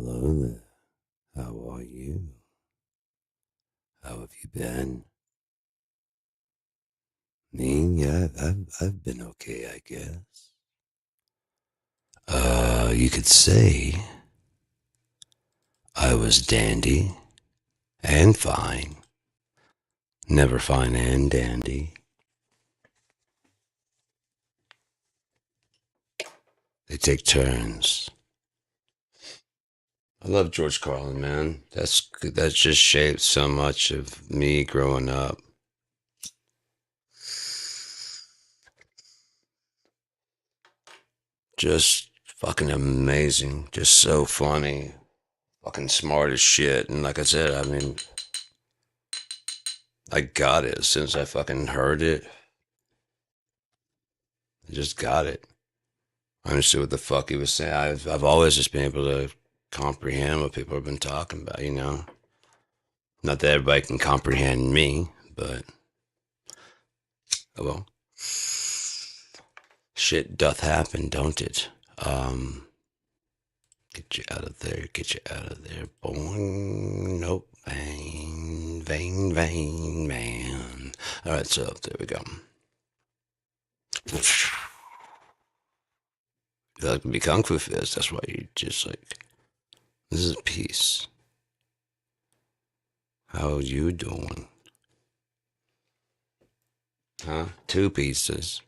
Hello there. How are you? How have you been? Me? Yeah, I've been okay, I guess. You could say I was dandy and fine. Never fine and dandy. They take turns. I love George Carlin, man. That's just shaped so much of me growing up. Just fucking amazing. Just so funny. Fucking smart as shit. And like I said, I mean, I got it as soon as I fucking heard it. I just got it. I understood what the fuck he was saying. I've always just been able to comprehend what people have been talking about. Not that everybody can comprehend me, but oh well. Shit doth happen, don't it? Get you out of there, get you out of there. Boing, nope, vain, man. Alright, so there we go. You like to be Kung Fu Fist, that's why you just like, this is peace. How you doing? Huh? Two pieces.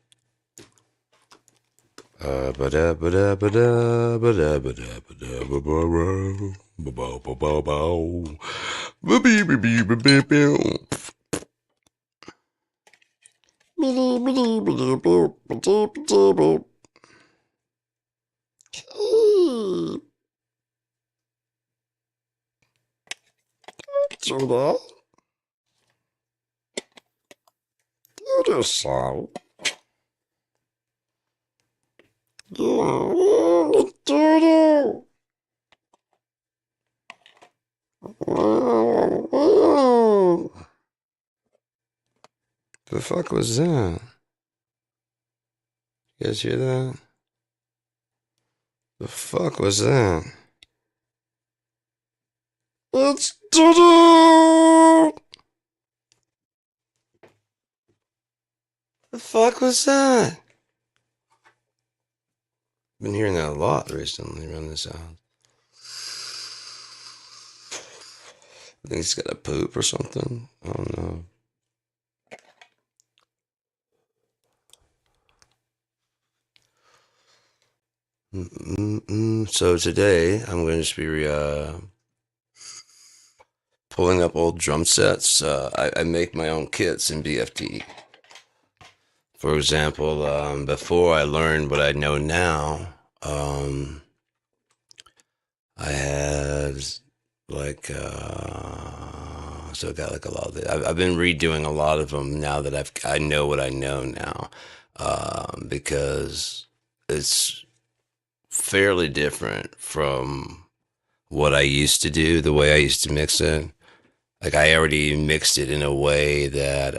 Today, you decide. You do. The fuck was that? You guys hear that? The fuck was that? It's Doodoo! The fuck was that? Been hearing that a lot recently around this house. I think he's got a poop or something. I don't know. So today I'm going to just be pulling up old drum sets. I make my own kits in BFD. For example, before I learned what I know now, I had like so I got like a lot of it. I've been redoing a lot of them now that I know what I know now, because it's fairly different from what I used to do, the way I used to mix it. Like I already mixed it in a way that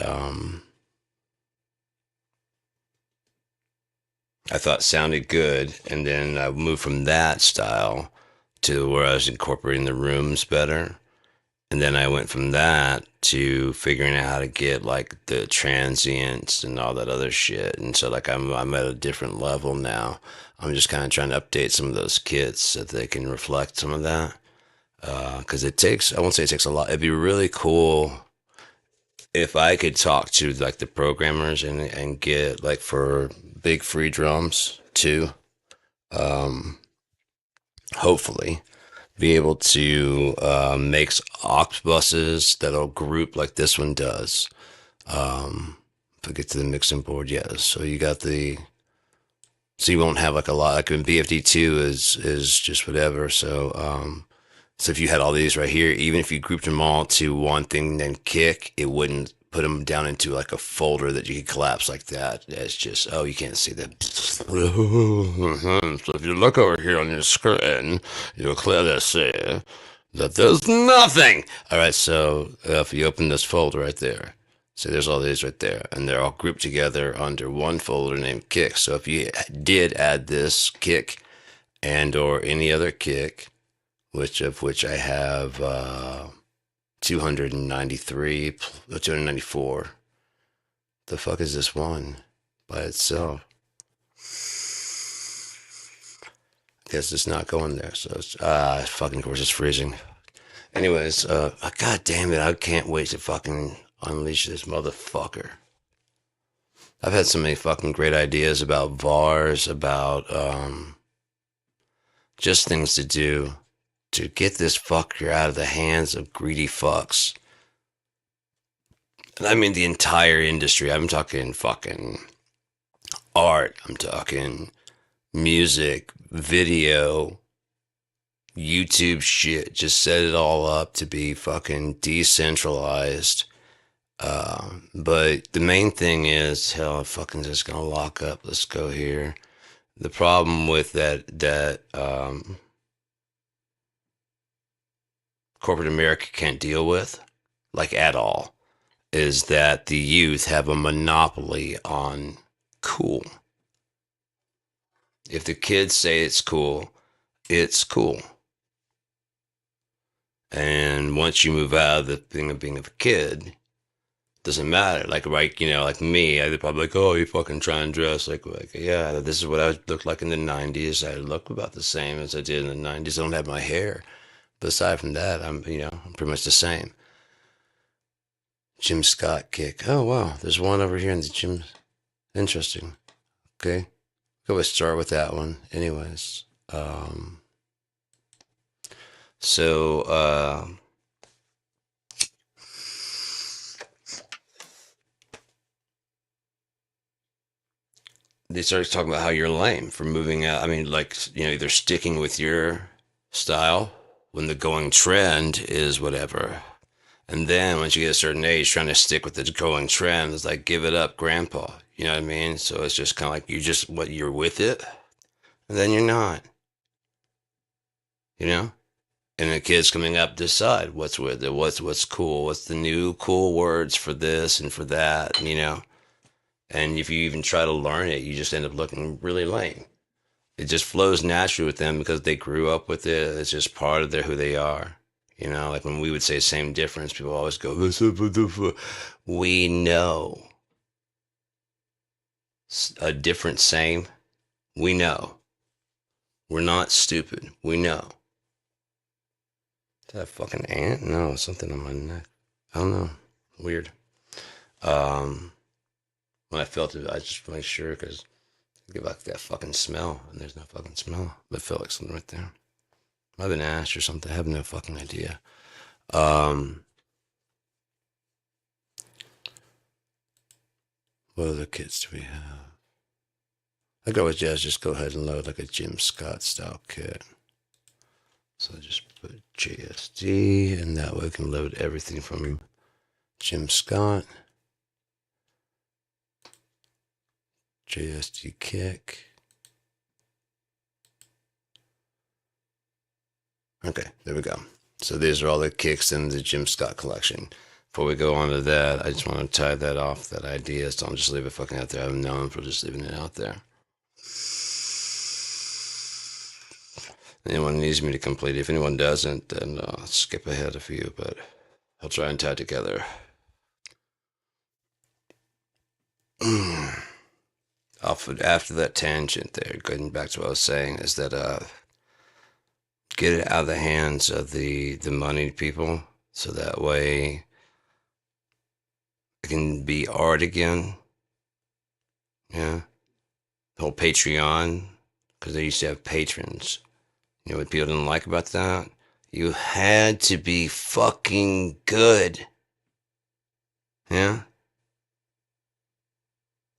I thought sounded good, and then I moved from that style to where I was incorporating the rooms better. And then I went from that to figuring out how to get like the transients and all that other shit. And so like I'm at a different level now. I'm just kind of trying to update some of those kits so that they can reflect some of that. Because it takes, I won't say it takes a lot. It'd be really cool if I could talk to like the programmers and get like for big free drums too. Hopefully be able to make aux buses that'll group like this one does. If I get to the mixing board, yes. So you got so you won't have like a lot. Like in BFD2 is just whatever. So if you had all these right here, even if you grouped them all to one thing, then kick, it wouldn't put them down into like a folder that you could collapse like that. It's just, oh, you can't see that. So if you look over here on your screen, you'll clearly see that there's nothing. All right, so if you open this folder right there, so there's all these right there, and they're all grouped together under one folder named kick. So if you did add this kick and or any other kick, which I have 293, 294. The fuck is this one by itself? Guess it's not going there. So it's fucking course it's freezing. Anyways, god damn it, I can't wait to fucking unleash this motherfucker. I've had so many fucking great ideas about VARs, about just things to do to get this fucker out of the hands of greedy fucks. And I mean the entire industry. I'm talking fucking art. I'm talking music, video, YouTube shit. Just set it all up to be fucking decentralized. But the main thing is, hell, I'm fucking just gonna lock up. Let's go here. The problem with that corporate America can't deal with, like at all, is that the youth have a monopoly on cool. If the kids say it's cool, it's cool. And once you move out of the thing of being a kid, doesn't matter. Like, right, like me, I'd probably like, oh, you fucking try and dress like, yeah, this is what I looked like in the 90s. I look about the same as I did in the 90s. I don't have my hair. But aside from that, I'm pretty much the same. Jim Scott kick. Oh, wow. There's one over here in the gym. Interesting. Okay. Go start with that one. Anyways. So, they started talking about how you're lame for moving out. I mean, like, either sticking with your style when the going trend is whatever. And then once you get a certain age, trying to stick with the going trend is like, give it up, grandpa. You know what I mean? So it's just kind of like you're with it, and then you're not, you know? And the kids coming up decide what's with it, what's cool, what's the new cool words for this and for that. And if you even try to learn it, you just end up looking really lame. It just flows naturally with them because they grew up with it. It's just part of who they are. Like when we would say same difference, people always go, we know a different same. We know. We're not stupid. We know. Is that a fucking ant? No, something on my neck. I don't know. Weird. When I felt it, I just make sure because I get back that fucking smell, and there's no fucking smell. But I felt like something right there. Might have been ash or something. I have no fucking idea. What other kits do we have? I could always just go ahead and load like a Jim Scott style kit. So I just put JSD, and that way we can load everything from Jim Scott. JSD kick. Okay, there we go. So these are all the kicks in the Jim Scott collection. Before we go on to that, I just want to tie that off, that idea, so don't just leave it fucking out there. I'm known for just leaving it out there. Anyone needs me to complete it. If anyone doesn't, then I'll skip ahead a few, but I'll try and tie it together. After that tangent there, going back to what I was saying, is that get it out of the hands of the moneyed people, so that way it can be art again. Yeah, the whole Patreon, because they used to have patrons. You know what people didn't like about that? You had to be fucking good. Yeah?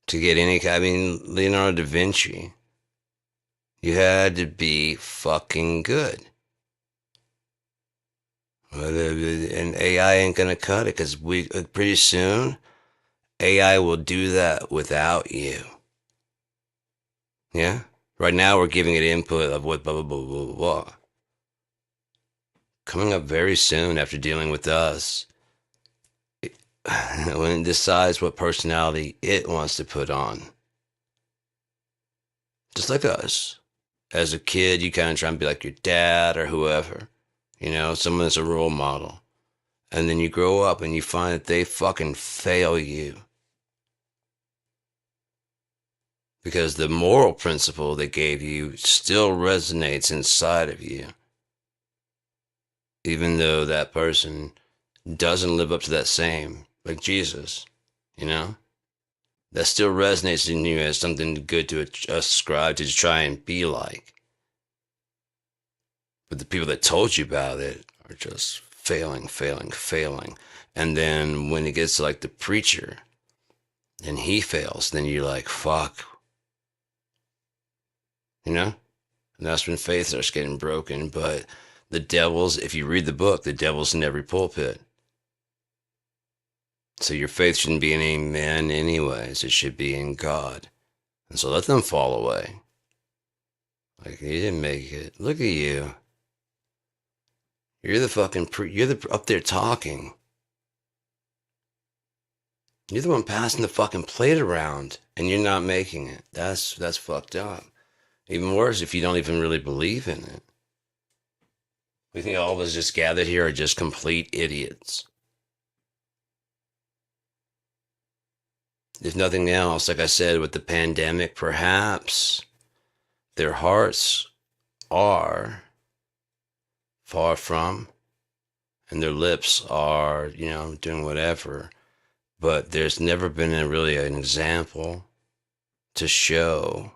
To get any, I mean, Leonardo da Vinci. You had to be fucking good. And AI ain't gonna cut it, because pretty soon, AI will do that without you. Yeah? Right now, we're giving it input of what blah, blah, blah, blah, blah. Coming up very soon after dealing with us, when it decides what personality it wants to put on. Just like us. As a kid, you kind of try and be like your dad or whoever. someone that's a role model. And then you grow up and you find that they fucking fail you. Because the moral principle they gave you still resonates inside of you. Even though that person doesn't live up to that same, like Jesus, you know? That still resonates in you as something good to ascribe to try and be like. But the people that told you about it are just failing, failing, failing. And then when it gets to like the preacher and he fails, then you're like, fuck. And that's when faith starts getting broken. But the devil's, if you read the book, the devil's in every pulpit. So your faith shouldn't be in any man anyways. It should be in God. And so let them fall away. Like, you didn't make it. Look at you. You're the fucking you're the up there talking. You're the one passing the fucking plate around and you're not making it. That's fucked up. Even worse if you don't even really believe in it. We think all of us just gathered here are just complete idiots. If nothing else, like I said, with the pandemic, perhaps their hearts are far from, and their lips are, doing whatever. But there's never been really an example to show,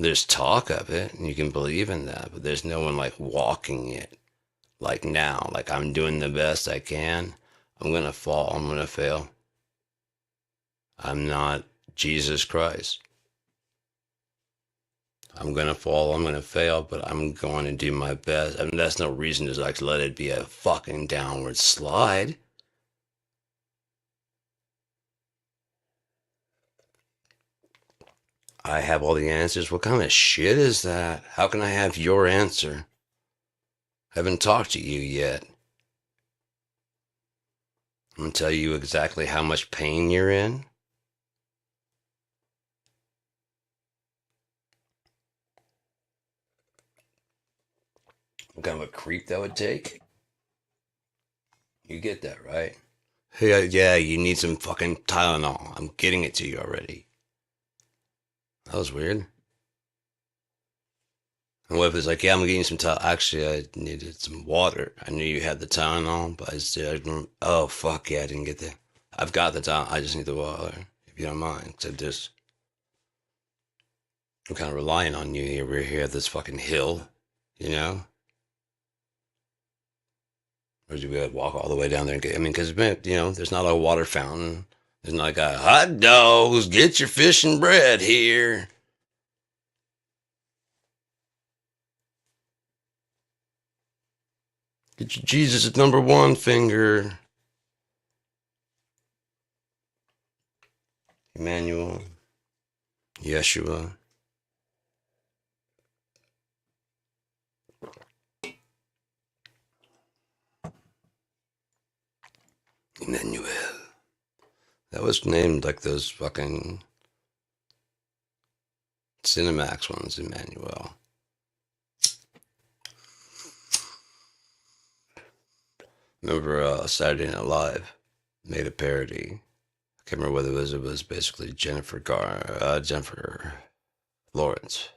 There's talk of it, and you can believe in that, but there's no one like walking it. Like now, like I'm doing the best I can. I'm going to fall. I'm going to fail. I'm not Jesus Christ. I'm going to fall. I'm going to fail, but I'm going to do my best. I mean, that's no reason to like let it be a fucking downward slide. I have all the answers. What kind of shit is that? How can I have your answer? I haven't talked to you yet. I'm going to tell you exactly how much pain you're in. What kind of a creep that would take? You get that, right? Hey, yeah, you need some fucking Tylenol. I'm getting it to you already. That was weird. And what if it's like, yeah, I'm getting some Tylenol. Actually, I needed some water. I knew you had the Tylenol, but I didn't. Oh, fuck yeah, I didn't get that. I've got the Tylenol. I just need the water, if you don't mind. So I'm kind of relying on you here. We're here at this fucking hill, Or do we gotta walk all the way down there and get, because, there's not a water fountain. There's not like a hot dogs, get your fish and bread here. Get your Jesus at number one finger. Emmanuel. Yeshua. Emmanuel. That was named like those fucking Cinemax ones, Emmanuel. Remember Saturday Night Live made a parody. I can't remember whether it was basically Jennifer Lawrence.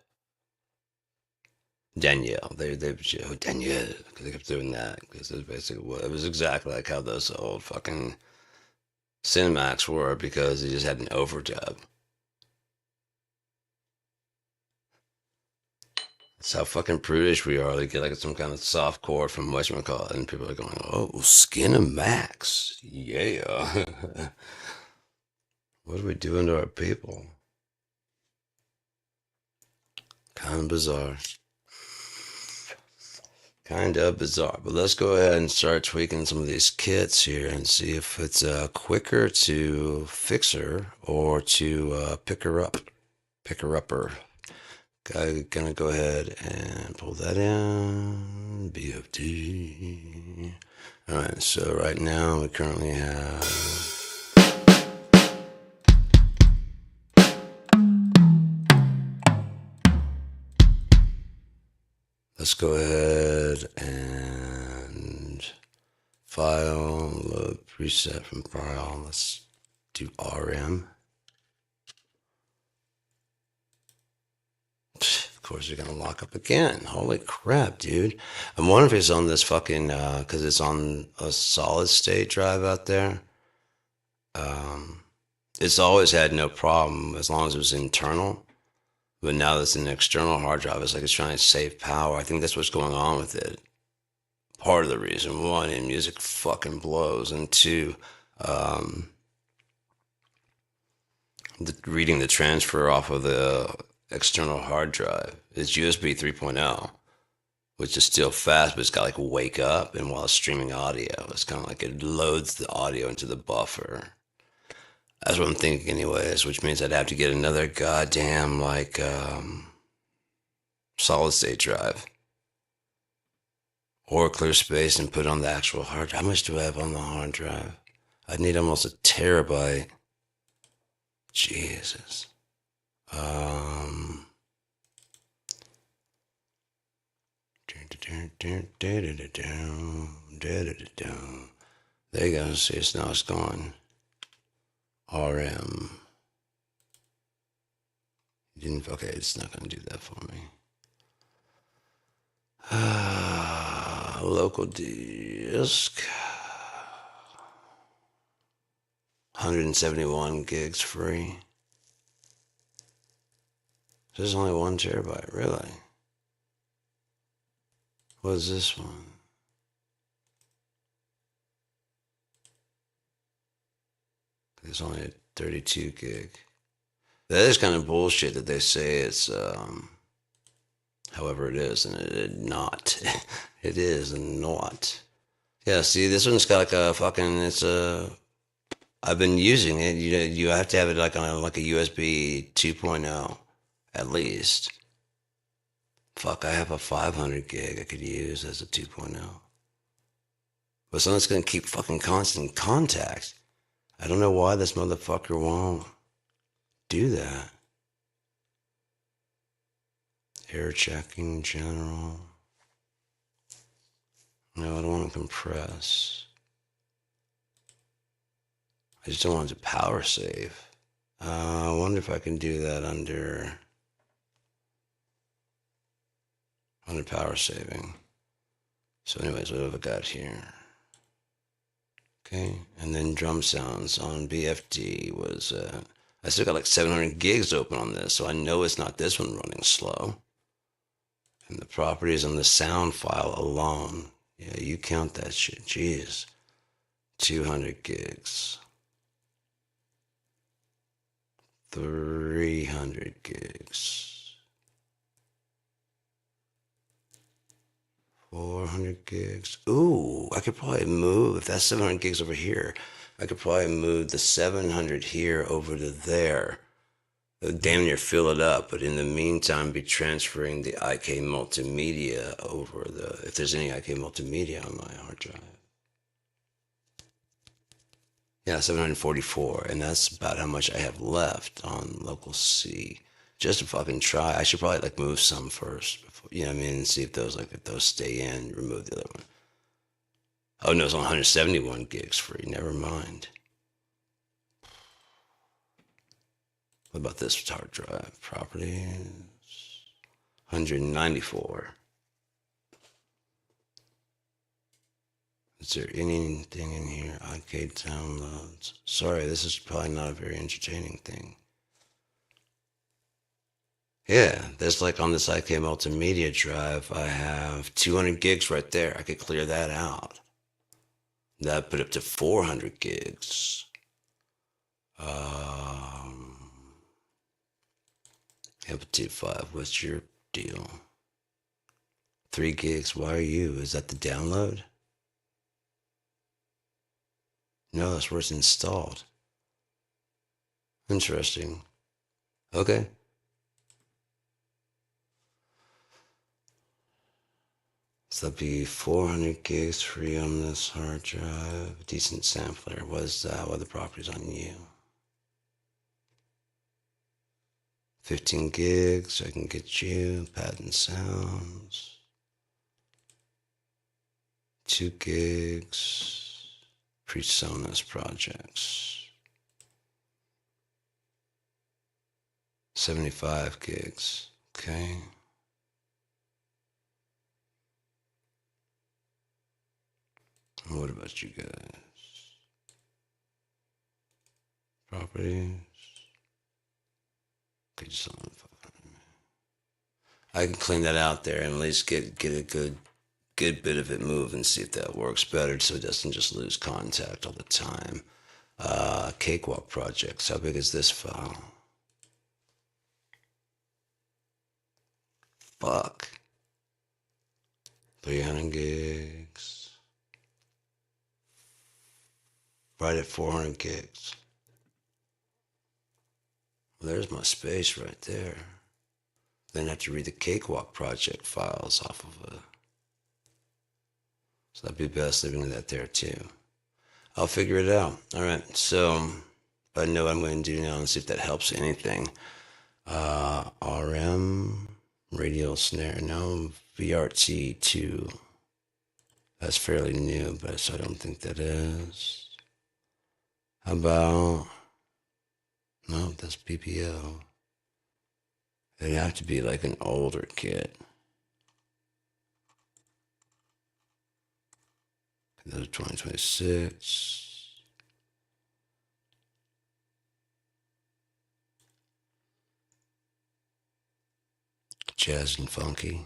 Danielle. They Danielle, because they kept doing that, because it was basically, it was exactly like how those old fucking Cinemax were, because they just had an overdub. That's how fucking prudish we are. They get like some kind of soft core from whatchamacallit, and people are going, oh, Skinamax. Yeah. What are we doing to our people? Kind of bizarre. Kind of bizarre. But let's go ahead and start tweaking some of these kits here and see if it's quicker to fix her or to pick her up. Pick her upper. Gonna go ahead and pull that in. BFD. Alright, so right now we currently have Let's go ahead and file, load preset from file. Let's do RM. Of course, you're gonna lock up again. Holy crap, dude! I'm wondering if it's on this fucking because it's on a solid state drive out there. Um, it's always had no problem as long as it was internal. But now that it's an external hard drive, it's like it's trying to save power. I think that's what's going on with it. Part of the reason. One, and music fucking blows, and two, um, reading the transfer off of the external hard drive is USB 3.0, which is still fast, but it's got like wake up, and while it's streaming audio, it's kind of like it loads the audio into the buffer. That's what I'm thinking, anyways. Which means I'd have to get another goddamn like solid state drive or clear space and put on the actual hard drive. How much do I have on the hard drive? I'd need almost a terabyte. Jesus. Um. There you go. See, it's now it's gone. RM. Didn't. Okay, it's not gonna do that for me. Local disk. 171 gigs free. This is only 1 terabyte, really? What is this one? It's only a 32 gig. That is kind of bullshit that they say it's however it is, and it is not. It is not. Yeah, see, this one's got like a fucking. It's a. I've been using it. You have to have it like on like a USB 2.0 at least. Fuck, I have a 500 gig I could use as a 2.0. But someone's gonna keep fucking constant contact. I don't know why this motherfucker won't do that. Air checking general. No, I don't want to compress. I just don't want it to power save. I wonder if I can do that under power saving. So anyways, what have I got here? Okay, and then drum sounds on BFD was, I still got like 700 gigs open on this, so I know it's not this one running slow. And the properties on the sound file alone, yeah, you count that shit, jeez. 200 gigs. 300 gigs. 400 gigs. Ooh, I could probably move, if that's 700 gigs over here, I could probably move the 700 here over to there. It would damn near fill it up, but in the meantime, be transferring the IK multimedia over if there's any IK multimedia on my hard drive. Yeah, 744, and that's about how much I have left on local C. Just to fucking try. I should probably like move some first, before, you know what I mean, and see if those stay in. Remove the other one. Oh no, it's on 171 gigs free. Never mind. What about this hard drive? Properties 194. Is there anything in here? Arcade downloads. Sorry, this is probably not a very entertaining thing. Yeah, there's like on this IK multimedia drive, I have 200 gigs right there. I could clear that out. That put up to 400 gigs. Amplitude 5, what's your deal? 3 gigs, why are you? Is that the download? No, that's where it's installed. Interesting. Okay. So that'd be 400 gigs free on this hard drive. Decent sampler. What is that? What are the properties on you? 15 gigs. I can get you. Patent sounds. 32 gigs. PreSonus projects. 75 gigs. Okay. What about you guys? Properties. Okay, just on 500. I can clean that out there and at least get a good bit of it move and see if that works better so it doesn't just lose contact all the time. Cakewalk projects. How big is this file? Fuck. 300 gigs. Right at 400 gigs. Well, there's my space right there. Then I have to read the Cakewalk project files off of it. So that'd be best leaving that there too. I'll figure it out. All right. So I know what I'm going to do now and see if that helps anything. RM, radial snare. No, VRT2. That's fairly new, but so I don't think that is. How about, no, that's PPO. It'd have to be like an older kit. Those are 2026. Jazz and funky.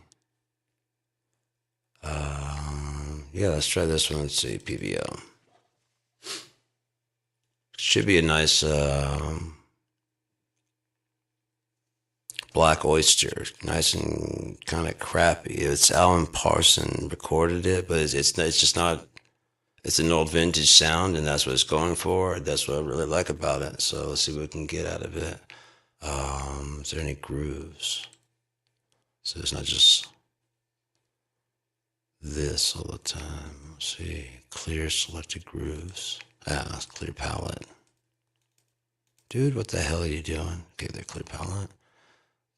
Yeah, let's try this one. Let's see, PVO. Should be a nice Black Oyster, nice and kind of crappy. It's Alan Parson recorded it, but it's just not. It's an old vintage sound, and that's what it's going for. That's what I really like about it. So let's see what we can get out of it. Is there any grooves? So it's not just this all the time. Let's see. Clear selected grooves. Ah, clear palette. Dude, what the hell are you doing? Okay, there, clear palette.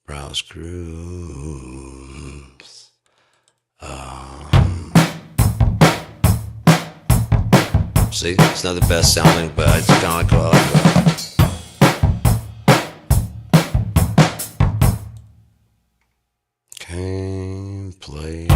Browse grooves. See, it's not the best sounding, but it's kind of like what I like. Okay, play.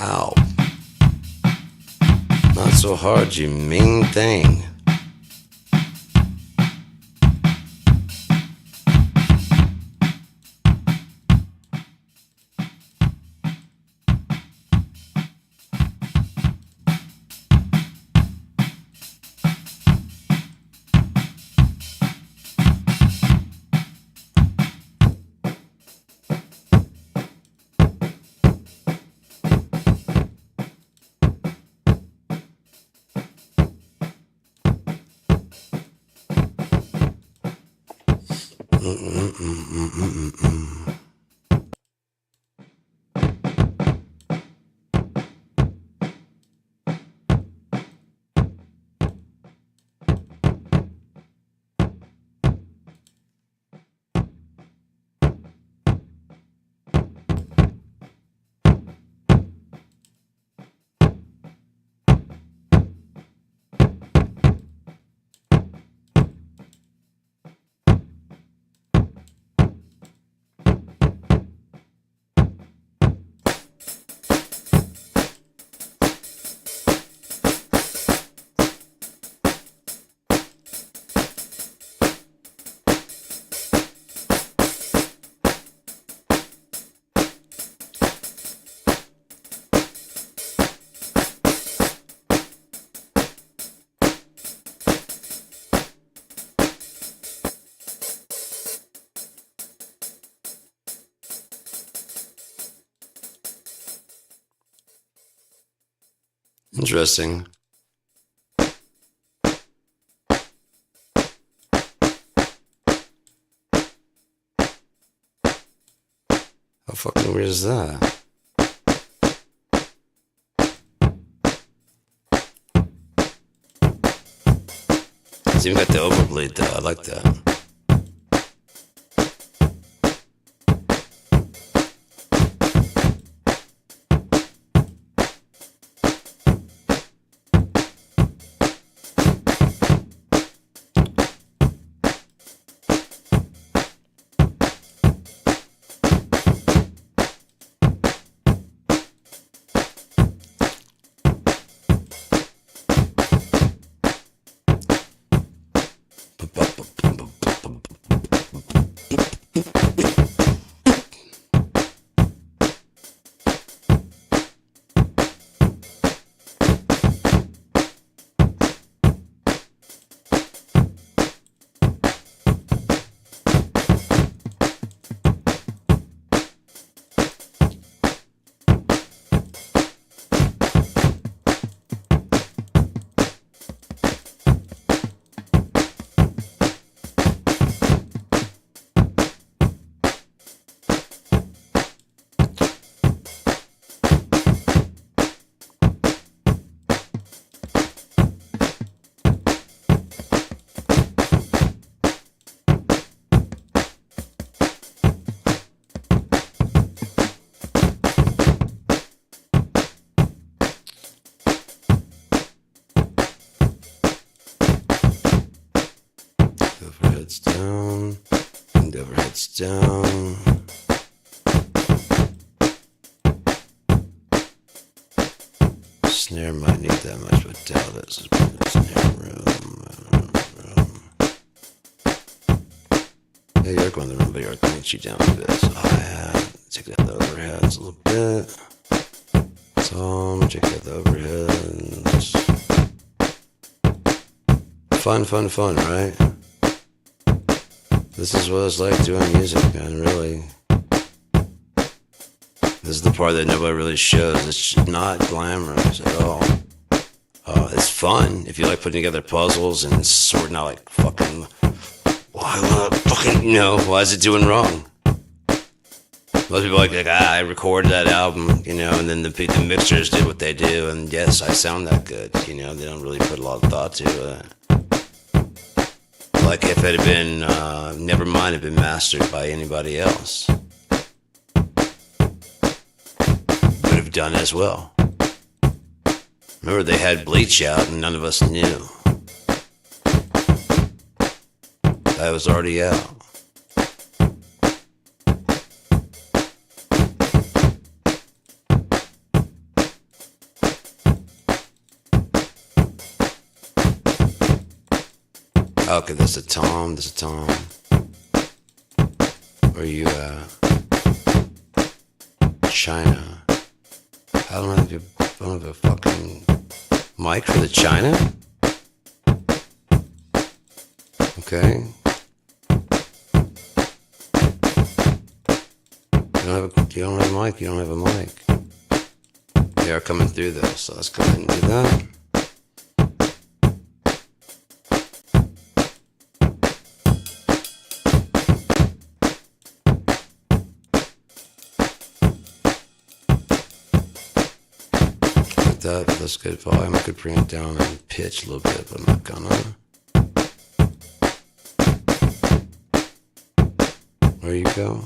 Ow. Not so hard, you mean thing. Interesting. How fucking weird is that? It's even got the overbleed though. I like that. Overheads down, and overheads down. Snare might need that much, but doubt it. So snare room. Yeah, you're going to the room, but you're going to get you down a bit. So hi-hat, check out the overheads a little bit. Tom, check out the overheads. Fun, right? This is what it's like doing music, man, really. This is the part that nobody really shows. It's not glamorous at all. It's fun if you like putting together puzzles and sorting out like fucking, why is it doing wrong? Most people are like, I recorded that album, and then the mixers did what they do, and yes, I sound that good, they don't really put a lot of thought to it. Like if it had been, Nevermind had been mastered by anybody else, would have done as well. Remember, they had Bleach out and none of us knew. That was already out. Okay, that's a Tom. Where you at? China. I don't have a fucking mic for the China? Okay. You don't have a mic. They are coming through though, so let's go ahead and do that. That's good volume. I could bring it down and pitch a little bit, but I'm not gonna. There you go.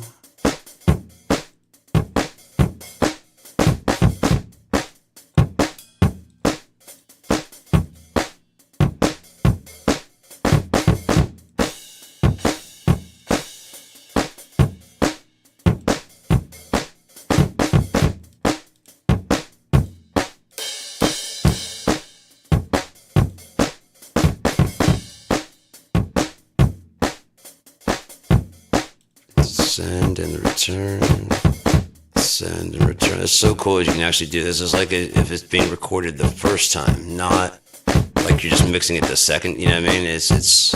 Send and return. Send and return. It's so cool you can actually do this. It's like if it's being recorded the first time, not like you're just mixing it the second. You know what I mean? It's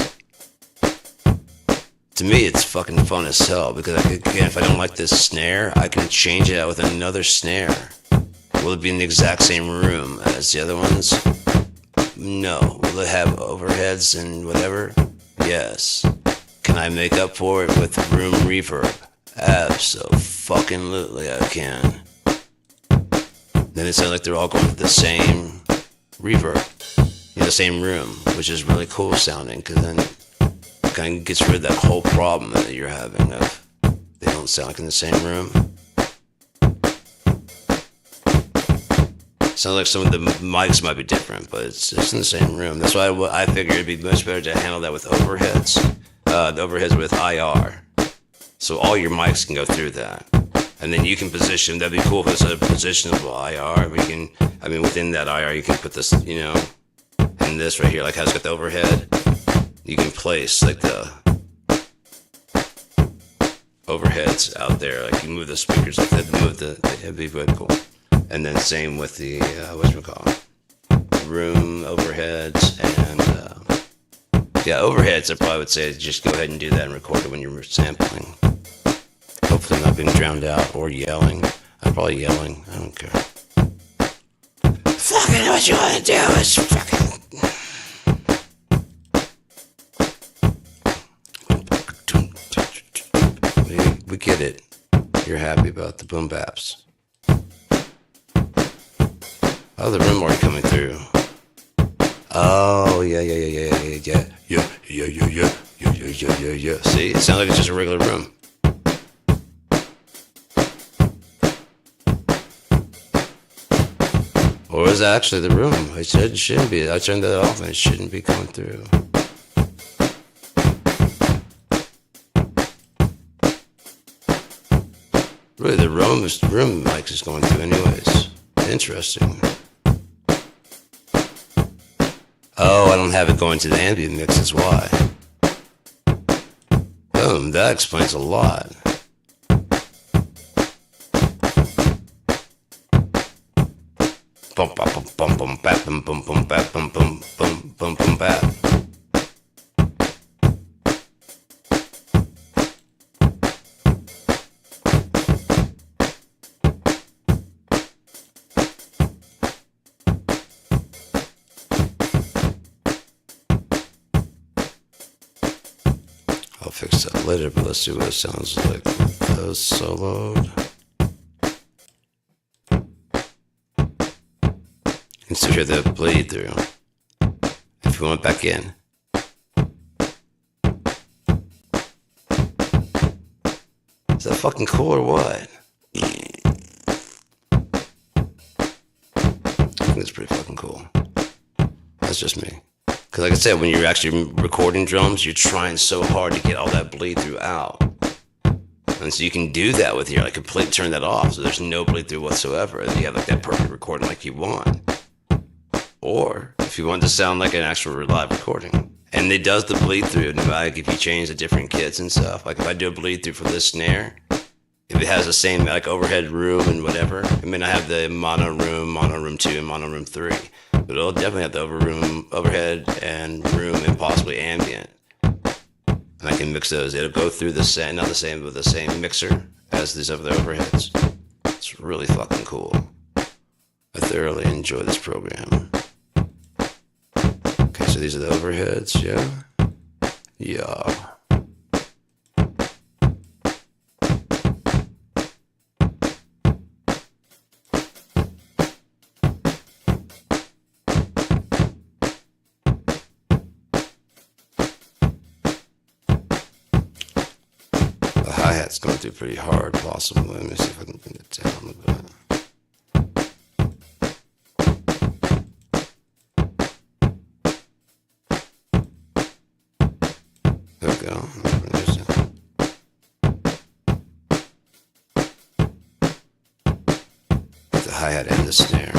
to me, it's fucking fun as hell because again, if I don't like this snare, I can change it out with another snare Will it be in the exact same room as the other ones? No. Will it have overheads and whatever? Yes. Can I make up for it with room reverb? Absolutely I can. Then it sounds like they're all going to the same reverb, the same room, which is really cool sounding, because then it kind of gets rid of that whole problem that you're having of they don't sound like in the same room. Sounds like some of the mics might be different, but it's just in the same room. That's why I figured it'd be much better to handle that with overheads. The overheads with IR. So all your mics can go through that. And then you can position, that'd be cool if it's a positionable IR. Within that IR, you can put this, in this right here, like how it's got the overhead. You can place like the overheads out there. Like you move the speakers like that, it'd be really cool. And then same with the, room overheads and, overheads. I probably would say just go ahead and do that and record it when you're sampling. Hopefully not being drowned out or yelling. I'm probably yelling. I don't care. Fucking what you want to do is fucking... We get it. You're happy about the boom baps. Oh, the room already coming through. Oh, yeah. See, it sounds like it's just a regular room. Or is that actually the room? I said it shouldn't be. I turned that off and it shouldn't be coming through. Really, the room mic is going through anyways. Interesting. Oh, I don't have it going to the ambient mix, that's why. Boom, that explains a lot. Bum bum bum bum bap bum bum bum bap bum bum bum bum bum bap. I'll fix that later, but let's see what it sounds like with those soloed. You can still hear the bleed through. If we went back in. Is that fucking cool or what? I think it's pretty fucking cool. That's just me. Because like I said, when you're actually recording drums, you're trying so hard to get all that bleed through out. And so you can do that with your, like, completely turn that off, so there's no bleed through whatsoever. And you have like that perfect recording like you want. Or if you want to sound like an actual live recording. And it does the bleed through, like if you change the different kits and stuff. Like if I do a bleed through for this snare, if it has the same like overhead room and whatever, it may not have the mono room 2, and mono room 3. But it'll definitely have the overhead and room and possibly ambient. And I can mix those. It'll go through the same, not the same, but the same mixer as these other overheads. It's really fucking cool. I thoroughly enjoy this program. Okay, so these are the overheads, yeah? Yeah. The hi-hat's going through pretty hard, possibly. Let me see if I can bring it down a little bit. There we go. The hi-hat and the snare.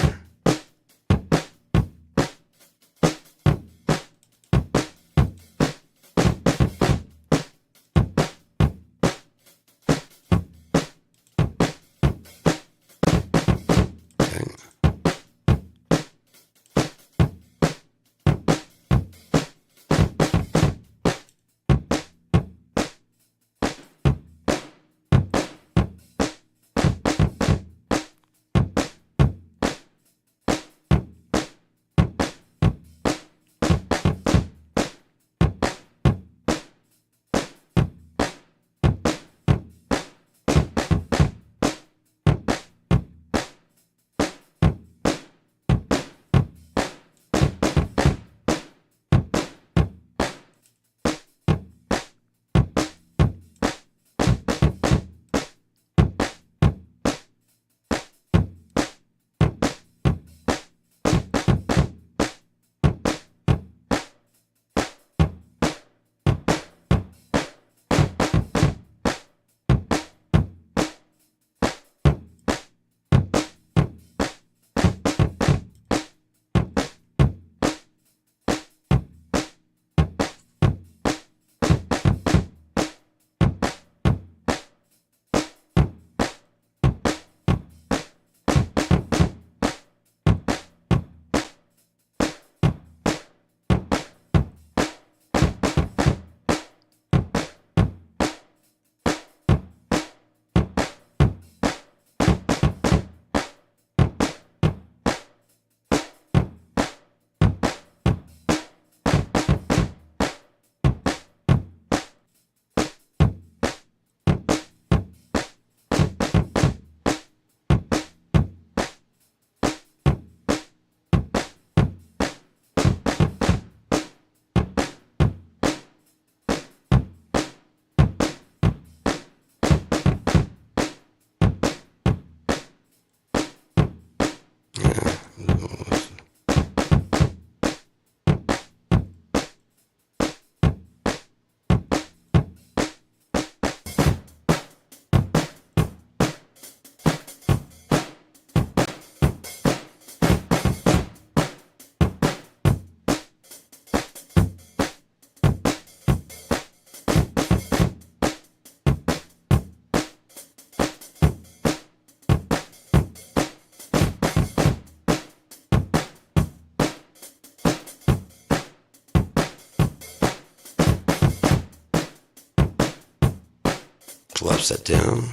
Collapse that down.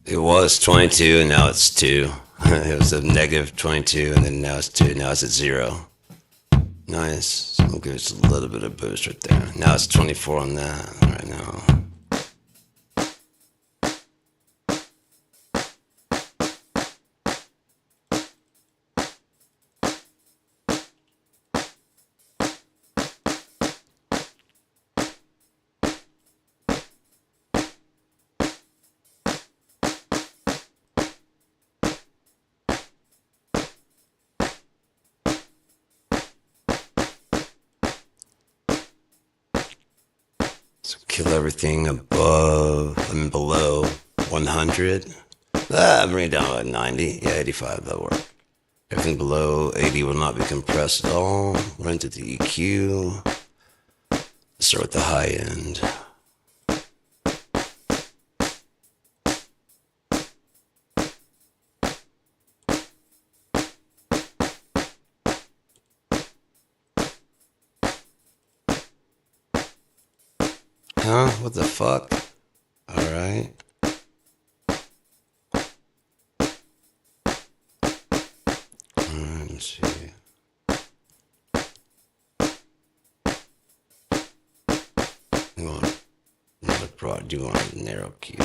It was 22 and now it's 2. It was a negative 22 and then now it's 2. Now it's at 0. Nice. We'll give it a little bit of boost right there. Now it's 24 on that right now. So kill everything below 100. Bring it down to 90. Yeah, 85, that'll work. Everything below 80 will not be compressed at all. Run to the EQ. Start with the high end. Huh? What the fuck? Alright. Let me see. You want another broad, do you want a narrow key?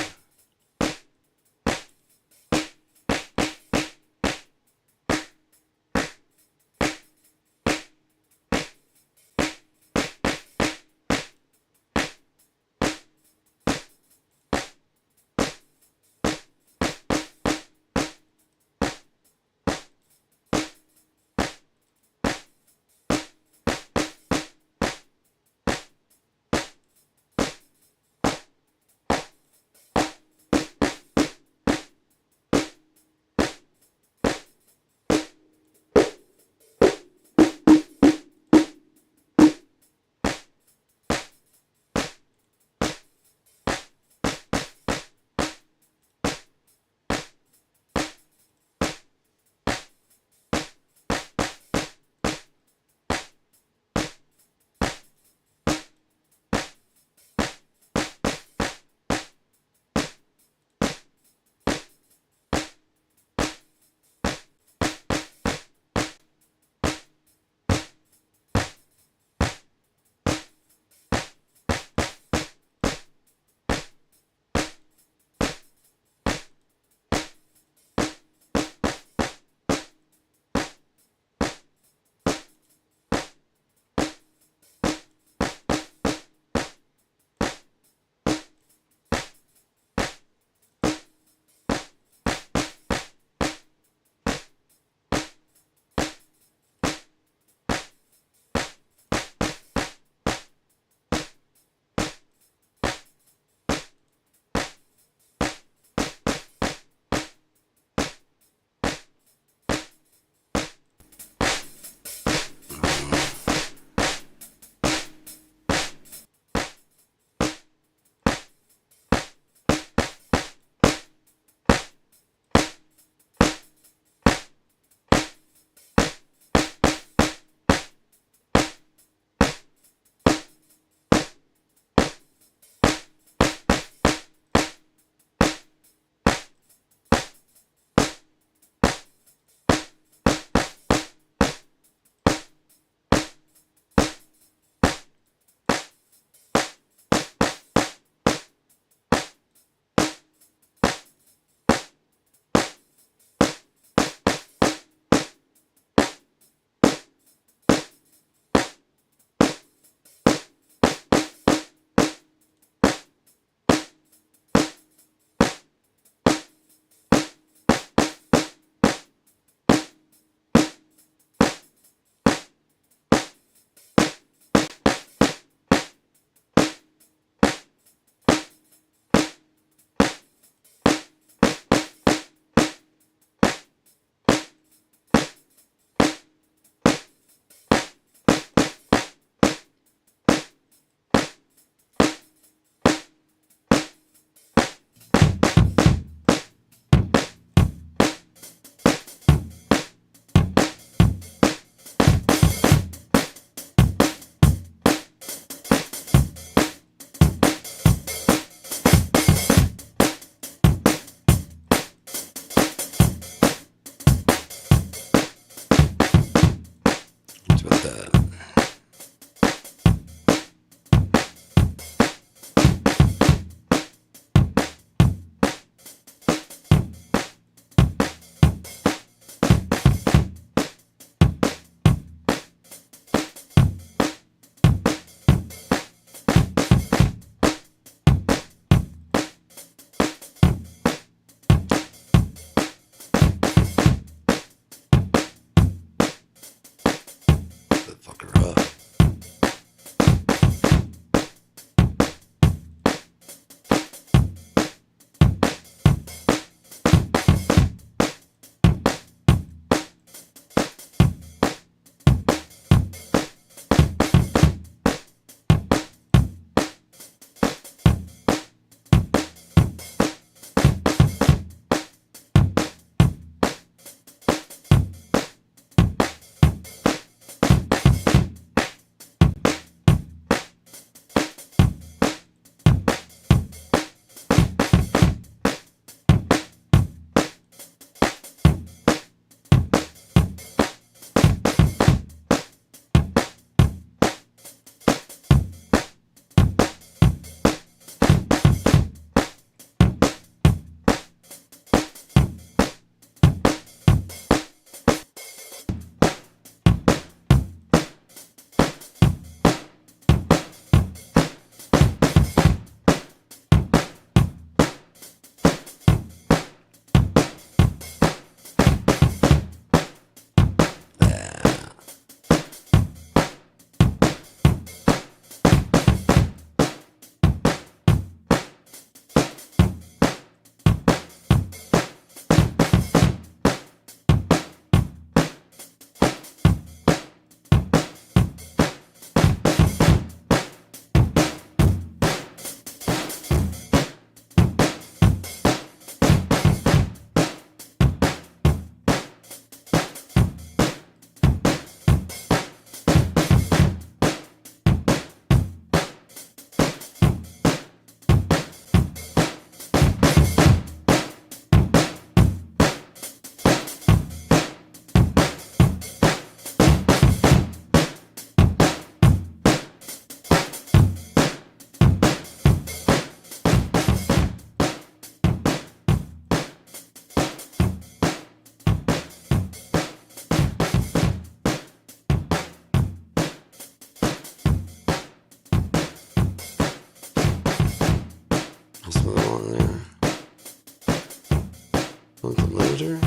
limiter?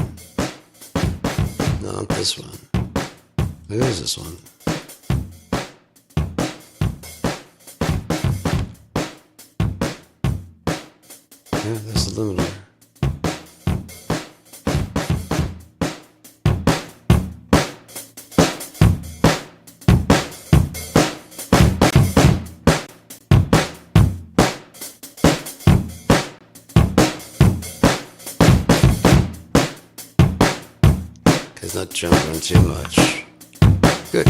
No, not this one. Maybe it is this one. Yeah, that's the limiter. It's not jumping too much. Good.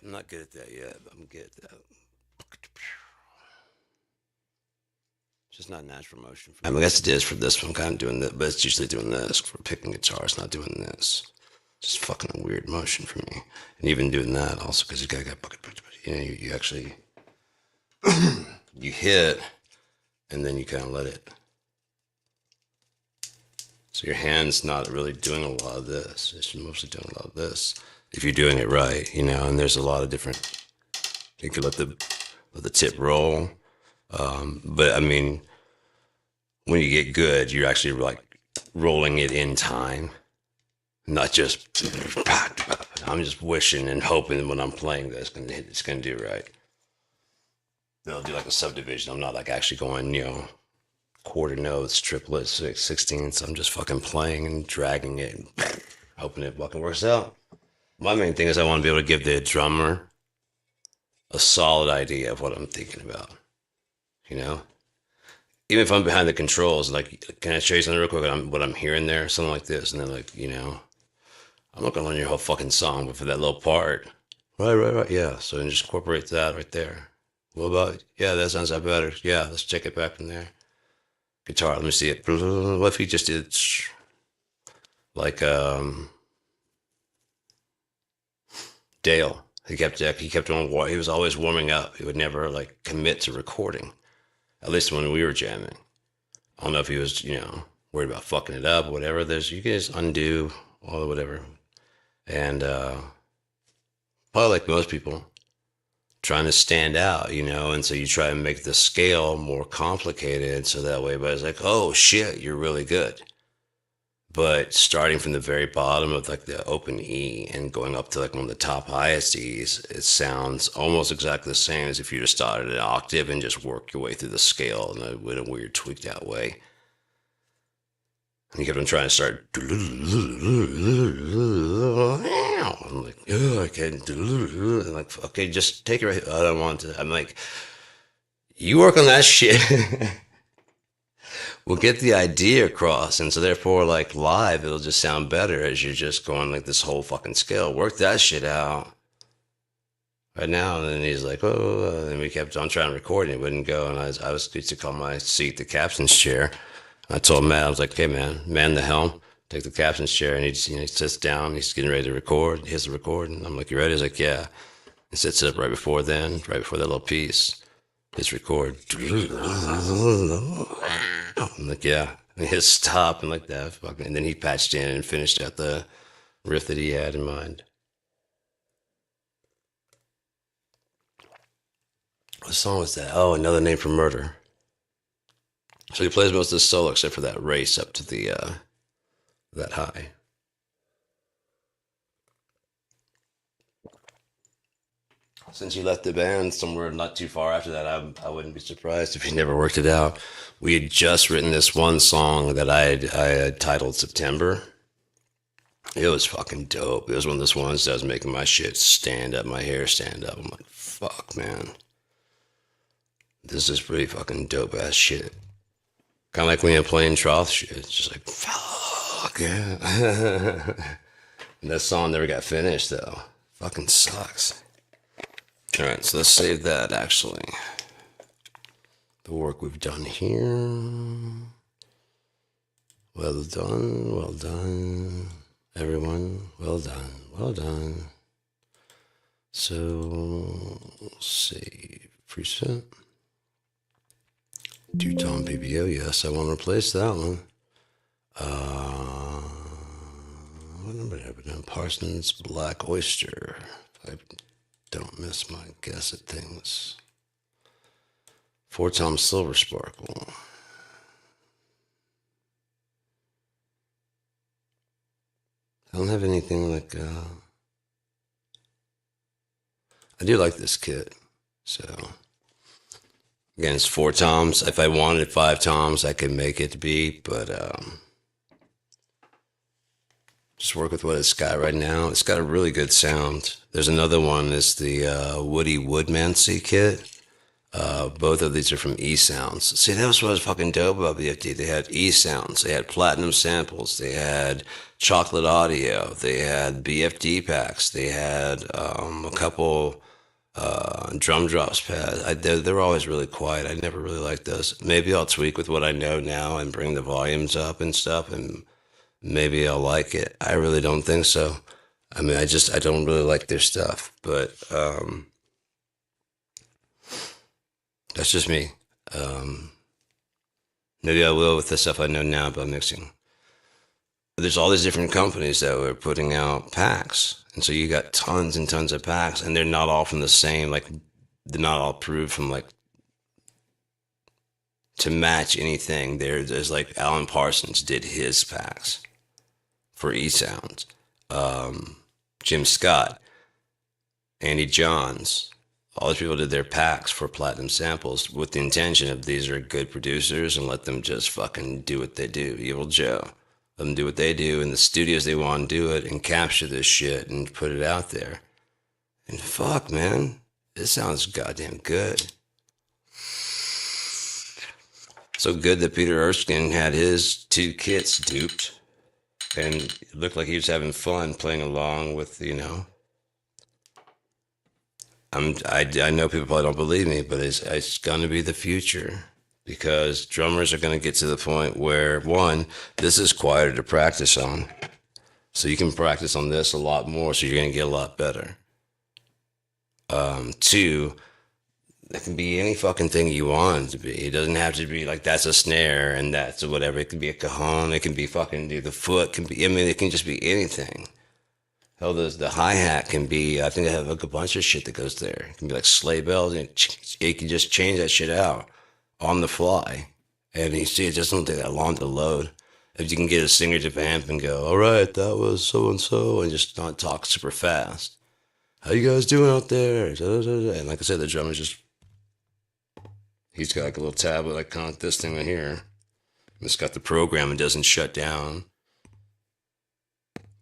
I'm not good at that yet, but I'm good at that. Just not natural motion for me. I mean, I guess it is for this one. I'm kind of doing that, but it's usually doing this for picking guitar. It's not doing this. Just fucking a weird motion for me. And even doing that also because you gotta get you actually you hit and then you kind of let it. So your hand's not really doing a lot of this. It's mostly doing a lot of this. If you're doing it right, and there's a lot of different. You can let the tip roll. But I mean, when you get good, you're actually like rolling it in time, not just. I'm just wishing and hoping when I'm playing this, it's gonna do right. Then I'll do like a subdivision. I'm not like actually going, quarter notes, triplets, sixteenths. I'm just fucking playing and dragging it, and hoping it fucking works out. My main thing is I want to be able to give the drummer a solid idea of what I'm thinking about. You know, even if I'm behind the controls, like, can I show you something real quick? What I'm hearing there, something like this, and then like, I'm not gonna learn your whole fucking song, but for that little part, right, yeah. So then just incorporate that right there. What about, yeah, that sounds that better. Yeah, let's check it back from there. Guitar, let me see it. What if he just did like Dale? He kept on. He was always warming up. He would never like commit to recording. At least when we were jamming. I don't know if he was, worried about fucking it up or whatever. You can just undo all the whatever. And probably like most people, trying to stand out, and so you try to make the scale more complicated so that way, but it's like, oh shit, you're really good. But starting from the very bottom of like the open E and going up to like one of the top highest E's, it sounds almost exactly the same as if you just started an octave and just work your way through the scale in a weird tweaked out way. And you kept on trying to start. I'm like, oh, I can't. I'm like, okay, just take it right. I don't want to. I'm like, you work on that shit. We'll get the idea across. And so, therefore, like live, it'll just sound better as you're just going like this whole fucking scale. Work that shit out right now. And then he's like, oh, and we kept on trying to record and it wouldn't go. And I was used to call my seat the captain's chair. I told Matt, I was like, okay, man the helm, take the captain's chair. And he sits down, he's getting ready to record. He hits the record. And I'm like, you ready? He's like, yeah. He sits up right before that little piece. His record. I'm like, yeah. And he hit stop and like that. And then he patched in and finished out the riff that he had in mind. What song was that? Oh, Another Name for Murder. So he plays most of the solo except for that race up to the that high. Since he left the band somewhere not too far after that, I wouldn't be surprised if he never worked it out. We had just written this one song that I had titled September. It was fucking dope. It was one of those ones that was making my shit stand up, my hair stand up. I'm like, fuck, man. This is pretty fucking dope ass shit. Kind of like when you're playing Troth shit. It's just like, fuck, yeah. And that song never got finished, though. Fucking sucks. Alright, so let's save that, actually. The work we've done here. Well done, everyone. Well done. So, save preset. Two-tone PBO, yes, I want to replace that one. What number have we done? Parsons Black Oyster. If I don't miss my guess at things. 4-tone Silver Sparkle. I don't have anything like, I do like this kit, so. Again, it's 4 toms. If I wanted 5 toms, I could make it be, but just work with what it's got right now. It's got a really good sound. There's another one. It's the Woody Woodmansey kit. Both of these are from E Sounds. See, that was what was fucking dope about BFD. They had E Sounds, they had platinum samples, they had chocolate audio, they had BFD packs, they had a couple drum drops pads. They're always really quiet. I never really liked those. Maybe I'll tweak with what I know now and bring the volumes up and stuff, and maybe I'll like it. I really don't think so. I mean, I don't really like their stuff, but that's just me. Um, Maybe I will with the stuff I know now about mixing. But there's all these different companies that were putting out packs, and so you got tons and tons of packs, and they're not all from the same. Like they're not all approved from like to match anything. There's like Alan Parsons did his packs for E Sounds. Jim Scott, Andy Johns, all these people did their packs for platinum samples with the intention of these are good producers and let them just fucking do what they do. Evil Joe. Let them do what they do in the studios they want to do it and capture this shit and put it out there. And fuck, man, this sounds goddamn good. So good that Peter Erskine had his two kits duped and it looked like he was having fun playing along with, I know people probably don't believe me, but it's going to be the future because drummers are going to get to the point where one, this is quieter to practice on, so you can practice on this a lot more, so you're going to get a lot better. Two, it can be any fucking thing you want it to be. It doesn't have to be like that's a snare and that's whatever. It can be a cajon. It can be fucking the foot. Can be. I mean, it can just be anything. Hell, the hi hat can be. I think I have like a bunch of shit that goes there. It can be like sleigh bells, and it can just change that shit out on the fly. And you see, it just don't take that long to load. If you can get a singer to vamp and go, all right, that was so and so, and just not talk super fast. How you guys doing out there? And like I said, the drummer's just he's got like a little tablet like kind of this thing right here. It's got the program and doesn't shut down.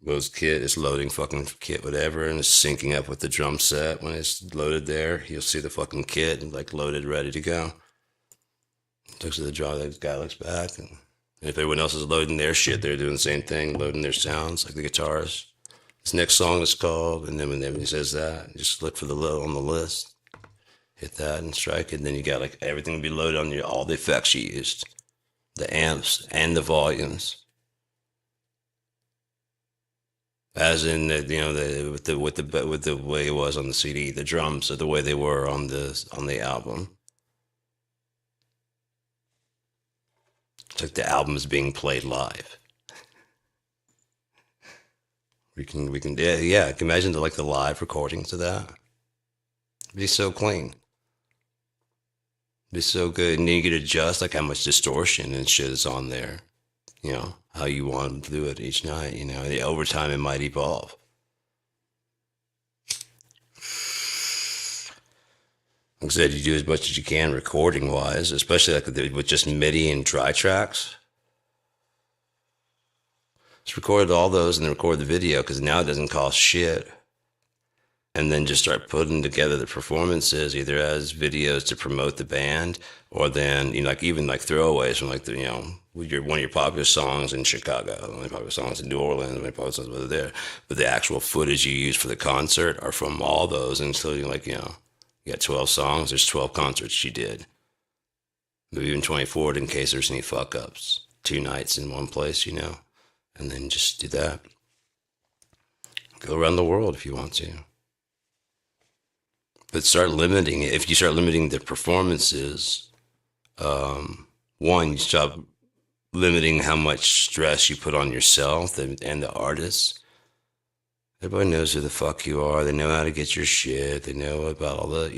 Goes kit, it's loading fucking kit, whatever, and it's syncing up with the drum set. When it's loaded there, you'll see the fucking kit and like loaded, ready to go. Looks at the drum, the guy looks back, and if everyone else is loading their shit, they're doing the same thing, loading their sounds, like the guitars. This next song is called, and then when he says that, just look for the low on the list, hit that and strike it, and then you got like everything will be loaded on all the effects you used, the amps and the volumes. As in with the way it was on the CD, the drums are the way they were on the album. It's like the album is being played live. We can yeah. Can you imagine the live recordings of that? It'd be so clean. It'd be so good, and then you could adjust like how much distortion and shit is on there. How you want to do it each night. And over time it might evolve. Like I said, you do as much as you can recording wise, especially like with just MIDI and dry tracks. Just record all those and then record the video because now it doesn't cost shit. And then just start putting together the performances either as videos to promote the band or then like even like throwaways from like one of your popular songs in Chicago, one of your popular songs in New Orleans, one of your popular songs over there. But the actual footage you use for the concert are from all those, including you got 12 songs. There's 12 concerts you did, maybe even 24 in case there's any fuck ups. 2 nights in one place, and then just do that. Go around the world if you want to. But start limiting it. If you start limiting the performances, one, you stop limiting how much stress you put on yourself and the artists. Everybody knows who the fuck you are. They know how to get your shit. They know about all the.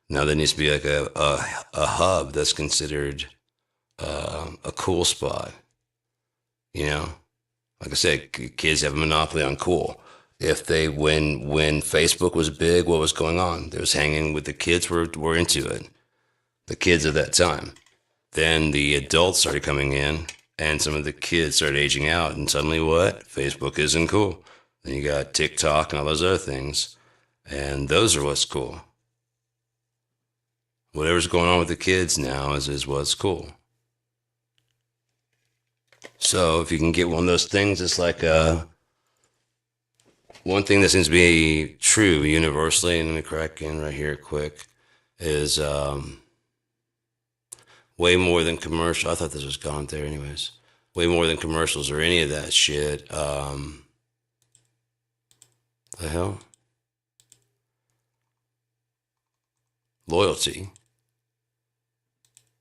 Now there needs to be like a hub that's considered a cool spot. Like I said, kids have a monopoly on cool. If they when Facebook was big, what was going on? They was hanging with the kids were into it. The kids of that time. Then the adults started coming in, and some of the kids started aging out, and suddenly what? Facebook isn't cool. Then you got TikTok and all those other things, and those are what's cool. Whatever's going on with the kids now is what's cool. So if you can get one of those things, it's like one thing that seems to be true universally, and let me crack in right here quick, is way more than commercial. I thought this was gone there, anyways. Way more than commercials or any of that shit. The hell? Loyalty.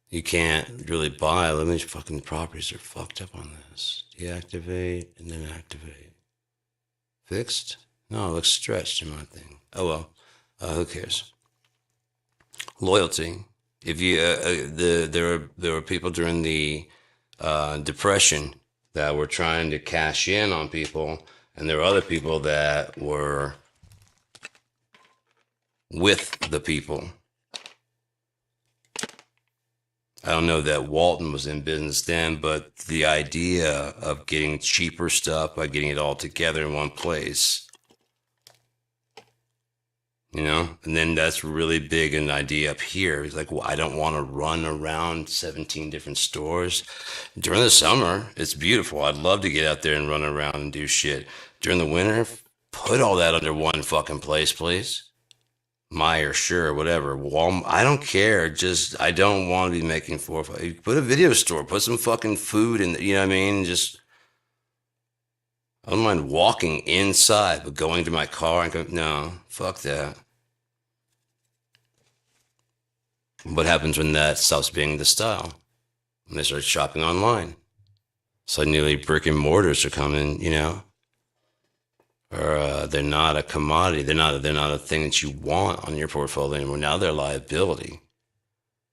You can't really buy. Let me fucking properties are fucked up on this. Deactivate and then activate. Fixed? No, it looks stretched in my thing. Oh well. Who cares? Loyalty. If you there were people during the depression that were trying to cash in on people, and there were other people that were with the people. I don't know that Walton was in business then, but the idea of getting cheaper stuff by getting it all together in one place, you know, and then that's really big an idea up here. It's like, well, I don't want to run around 17 different stores. During the summer, it's beautiful. I'd love to get out there and run around and do shit. During the winter, put all that under one fucking place, please. Meyer, sure, whatever. Walmart, I don't care. Just I don't want to be making 4 or 5. Put a video store. Put some fucking food in. You know what I mean? Just I don't mind walking inside, but going to my car and go. No, fuck that. What happens when that stops being the style? When they start shopping online, suddenly brick and mortars are coming. You know, or they're not a commodity. They're not a thing that you want on your portfolio anymore. Now they're a liability.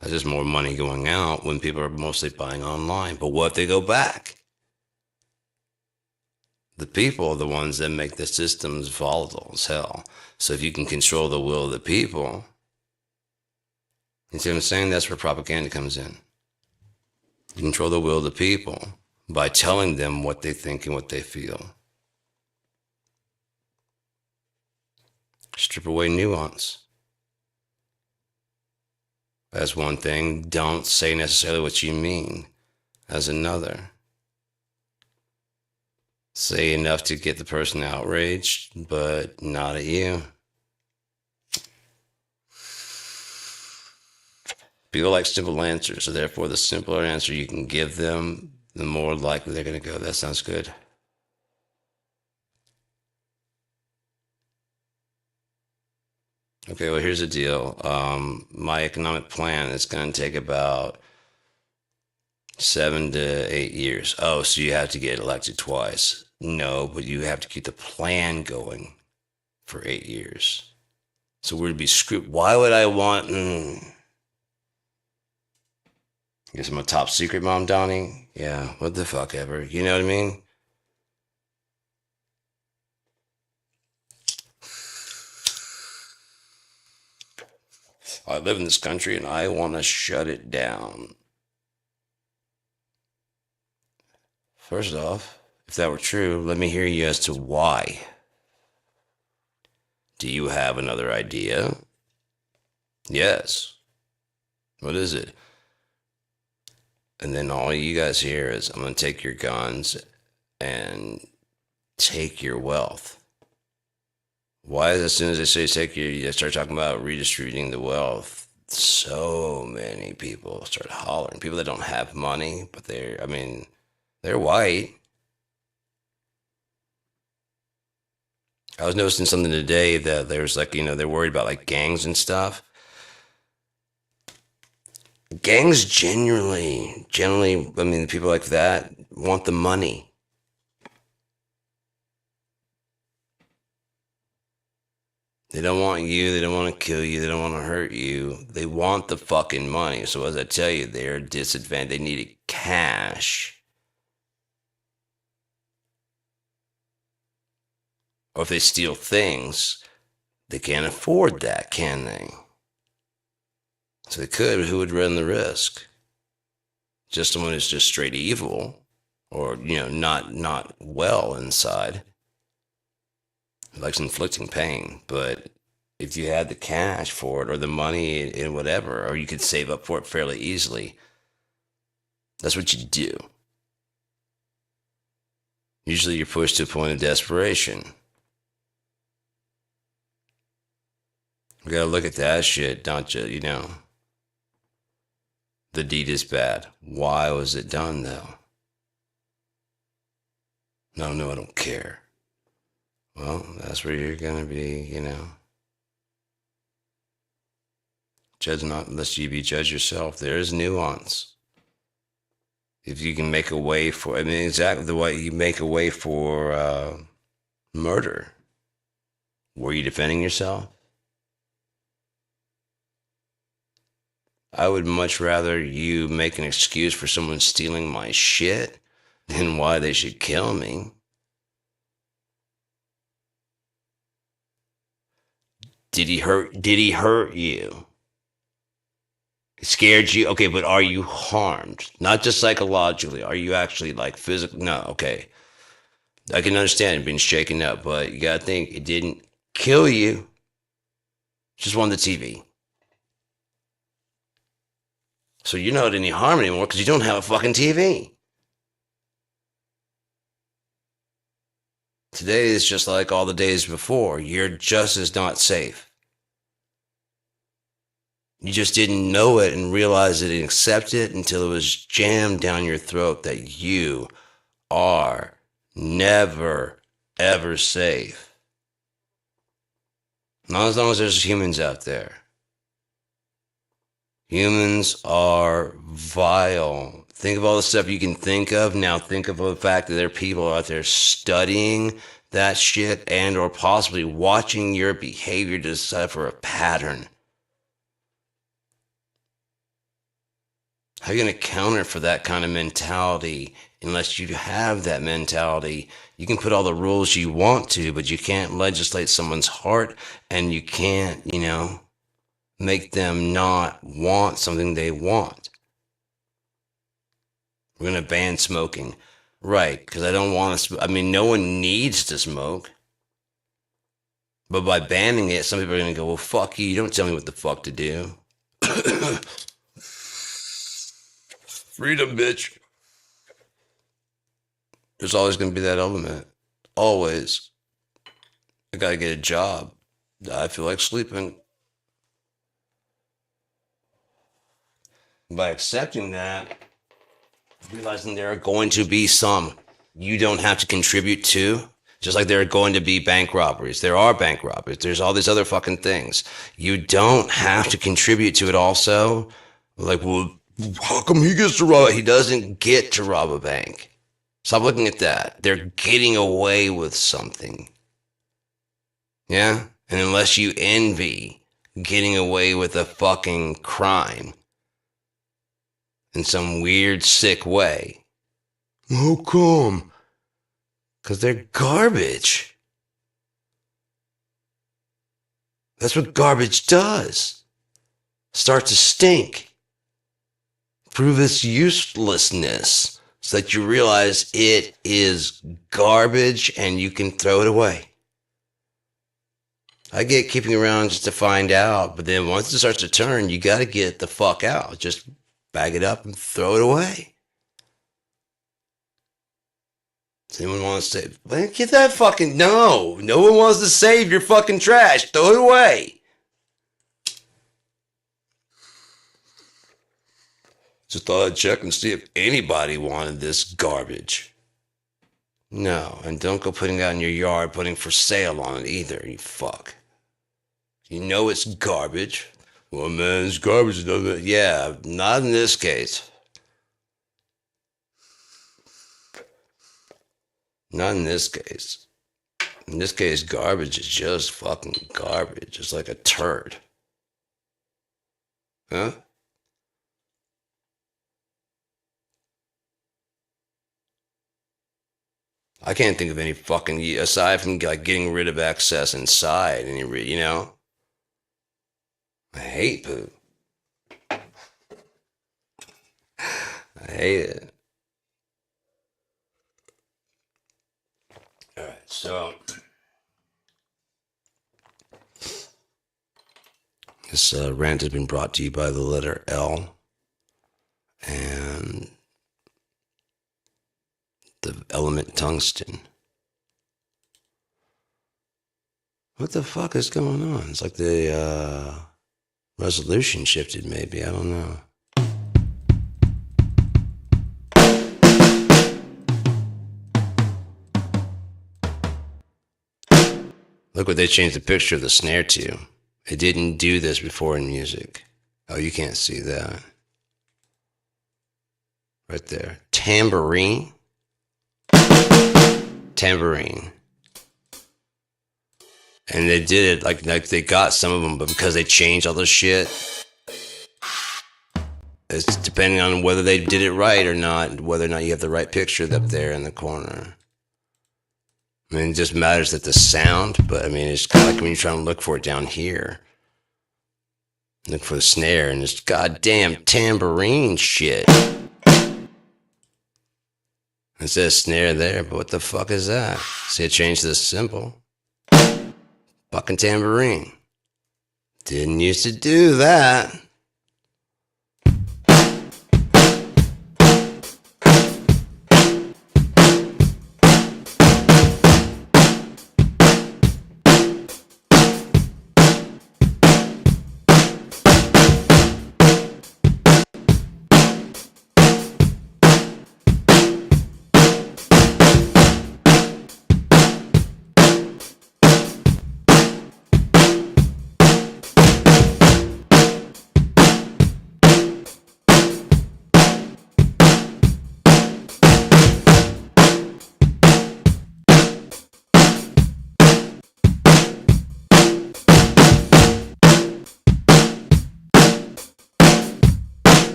That's just more money going out when people are mostly buying online. But what if they go back? The people are the ones that make the systems volatile as hell. So if you can control the will of the people, you see what I'm saying? That's where propaganda comes in. You control the will of the people by telling them what they think and what they feel. Strip away nuance. That's one thing. Don't say necessarily what you mean as another. Say enough to get the person outraged, but not at you. People like simple answers, so therefore the simpler answer you can give them, the more likely they're going to go, that sounds good. Okay, well, here's the deal. My economic plan is going to take about 7 to 8 years. Oh, so you have to get elected twice. No, but you have to keep the plan going for 8 years. So we'd be screwed. Why would I want? I guess I'm a top secret mom, Donnie. Yeah, what the fuck ever. You know what I mean? I live in this country and I want to shut it down. First off, if that were true, let me hear you as to why. Do you have another idea? Yes. What is it? And then all you guys hear is, I'm going to take your guns and take your wealth. Why is as soon as they say take your, you start talking about redistributing the wealth, so many people start hollering. People that don't have money, but I mean, they're white. I was noticing something today that there's like, they're worried about like gangs and stuff. Gangs generally, I mean, people like that want the money. They don't want you. They don't want to kill you. They don't want to hurt you. They want the fucking money. So as I tell you, they're disadvantaged. They need cash. Or if they steal things, they can't afford that, can they? So they could, but who would run the risk? Just someone who's just straight evil, or not well inside, likes inflicting pain. But if you had the cash for it or the money and whatever, or you could save up for it fairly easily, that's what you do. Usually you're pushed to a point of desperation. You gotta look at that shit, don't you? You know, the deed is bad. Why was it done, though? No, no, I don't care. Well, that's where you're gonna be, you know. Judge not unless you be judge yourself. There is nuance. If you can make a way for, I mean, exactly the way you make a way for murder. Were you defending yourself? I would much rather you make an excuse for someone stealing my shit than why they should kill me. Did he hurt you? It scared you? Okay, but are you harmed? Not just psychologically. Are you actually like physically? No, okay. I can understand being shaken up, but you gotta think it didn't kill you. Just won the TV. So you're not any harm anymore because you don't have a fucking TV. Today is just like all the days before. You're just as not safe. You just didn't know it and realize it and accept it until it was jammed down your throat that you are never, ever safe. Not as long as there's humans out there. Humans are vile. Think of all the stuff you can think of. Now think of the fact that there are people out there studying that shit and or possibly watching your behavior to decipher a pattern. How are you going to counter for that kind of mentality unless you have that mentality? You can put all the rules you want to, but you can't legislate someone's heart and you can't, you know, make them not want something they want. We're going to ban smoking. Right, because I don't want to, I mean, no one needs to smoke. But by banning it, some people are going to go, well, fuck you. You don't tell me what the fuck to do. Freedom, bitch. There's always going to be that element. Always. I got to get a job. I feel like sleeping. By accepting that, realizing there are going to be some you don't have to contribute to, just like there are going to be bank robberies. There are bank robberies. There's all these other fucking things. You don't have to contribute to it also. Like, well, how come he gets to rob? He doesn't get to rob a bank. Stop looking at that. They're getting away with something. Yeah? And unless you envy getting away with a fucking crime in some weird, sick way. How come? Because they're garbage. That's what garbage does. Start to stink. Prove its uselessness so that you realize it is garbage and you can throw it away. I get keeping around just to find out, but then once it starts to turn, you got to get the fuck out. Just bag it up and throw it away. Does anyone want to save? Man, get that fucking... No. No one wants to save your fucking trash. Throw it away. Just thought I'd check and see if anybody wanted this garbage. No, and don't go putting it out in your yard, putting for sale on it either, you fuck. You know it's garbage. Well, man, it's garbage, doesn't it? Yeah, not in this case. Not in this case. In this case, garbage is just fucking garbage. It's like a turd. Huh? I can't think of any fucking, aside from like getting rid of excess inside, you know? I hate poo. I hate it. All right, so This rant has been brought to you by the letter L and the element tungsten. What the fuck is going on? It's like the resolution shifted, maybe. I don't know. Look what they changed the picture of the snare to. It didn't do this before in music. Oh, you can't see that. Right there. Tambourine. Tambourine. And they did it like they got some of them, but because they changed all this shit, it's depending on whether they did it right or not, whether or not you have the right picture up there in the corner. I mean, it just matters that the sound, but I mean, it's kind of like when you're trying to look for it down here. Look for the snare, and it's goddamn tambourine shit. It says snare there, but what the fuck is that? See, it changed the symbol. Fucking tambourine. Didn't used to do that.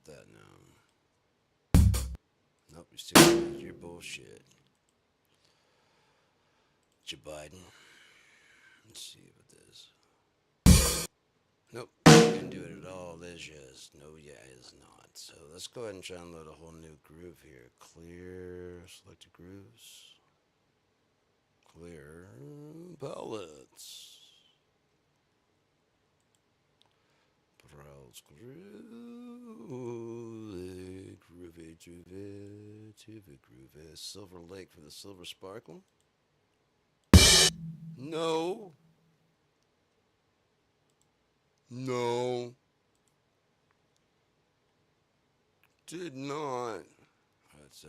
about that now? Nope, you're still with your bullshit. Joe Biden. Let's see what this. Nope, didn't do it at all. There's just no, yeah, it's not. So let's go ahead and try and load a whole new groove here. Clear, selected grooves. Clear palettes. Browse groove. Groovy, groovy. Silver Lake for the Silver Sparkle. No. No. Did not. Alright, so,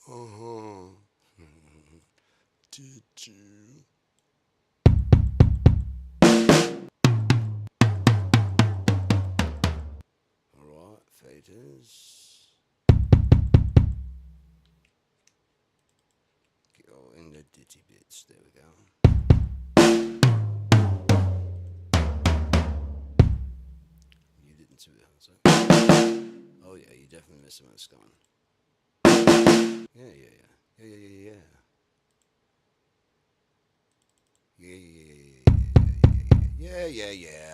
uh-huh. Did you? Alright, faders. Go in the ditty bits. There we go. You didn't see that, so. Oh yeah, you definitely missed it when it's gone. Yeah, yeah, yeah. Yeah, yeah, yeah, yeah. Yeah, yeah, yeah, yeah, yeah, yeah, yeah, yeah.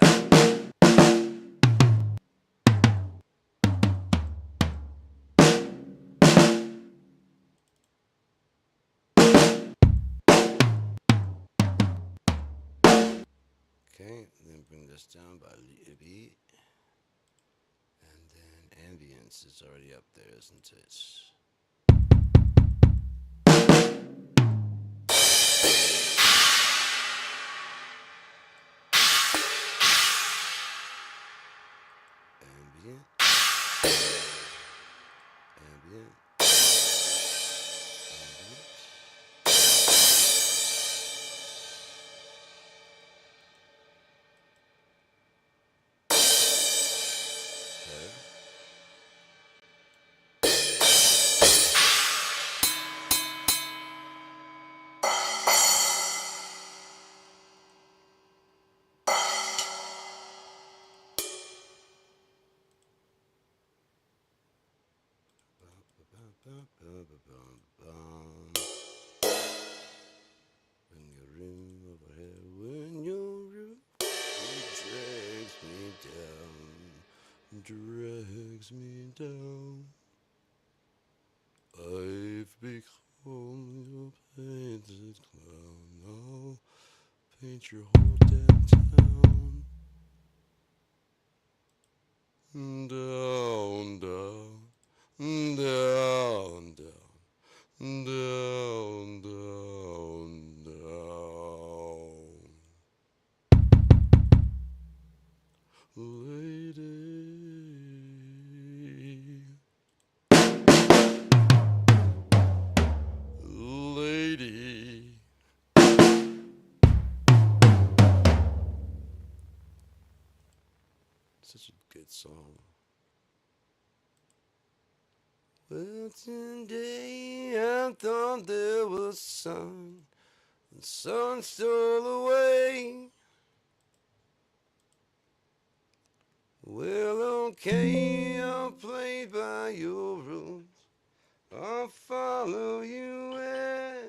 Okay, then bring this down by a little bit. And then ambience is already up there, isn't it? Ambient. Ambient. Okay. When your room overhead, when your roof drags me down, drags me down. I've become your painted clown. I'll paint your whole damn town. Down, down, down, down. Down, down, down. Lady, lady. Such a good song. Well, today I thought there was sun, and sun stole away. Well, okay, I'll play by your rules. I'll follow you anywhere.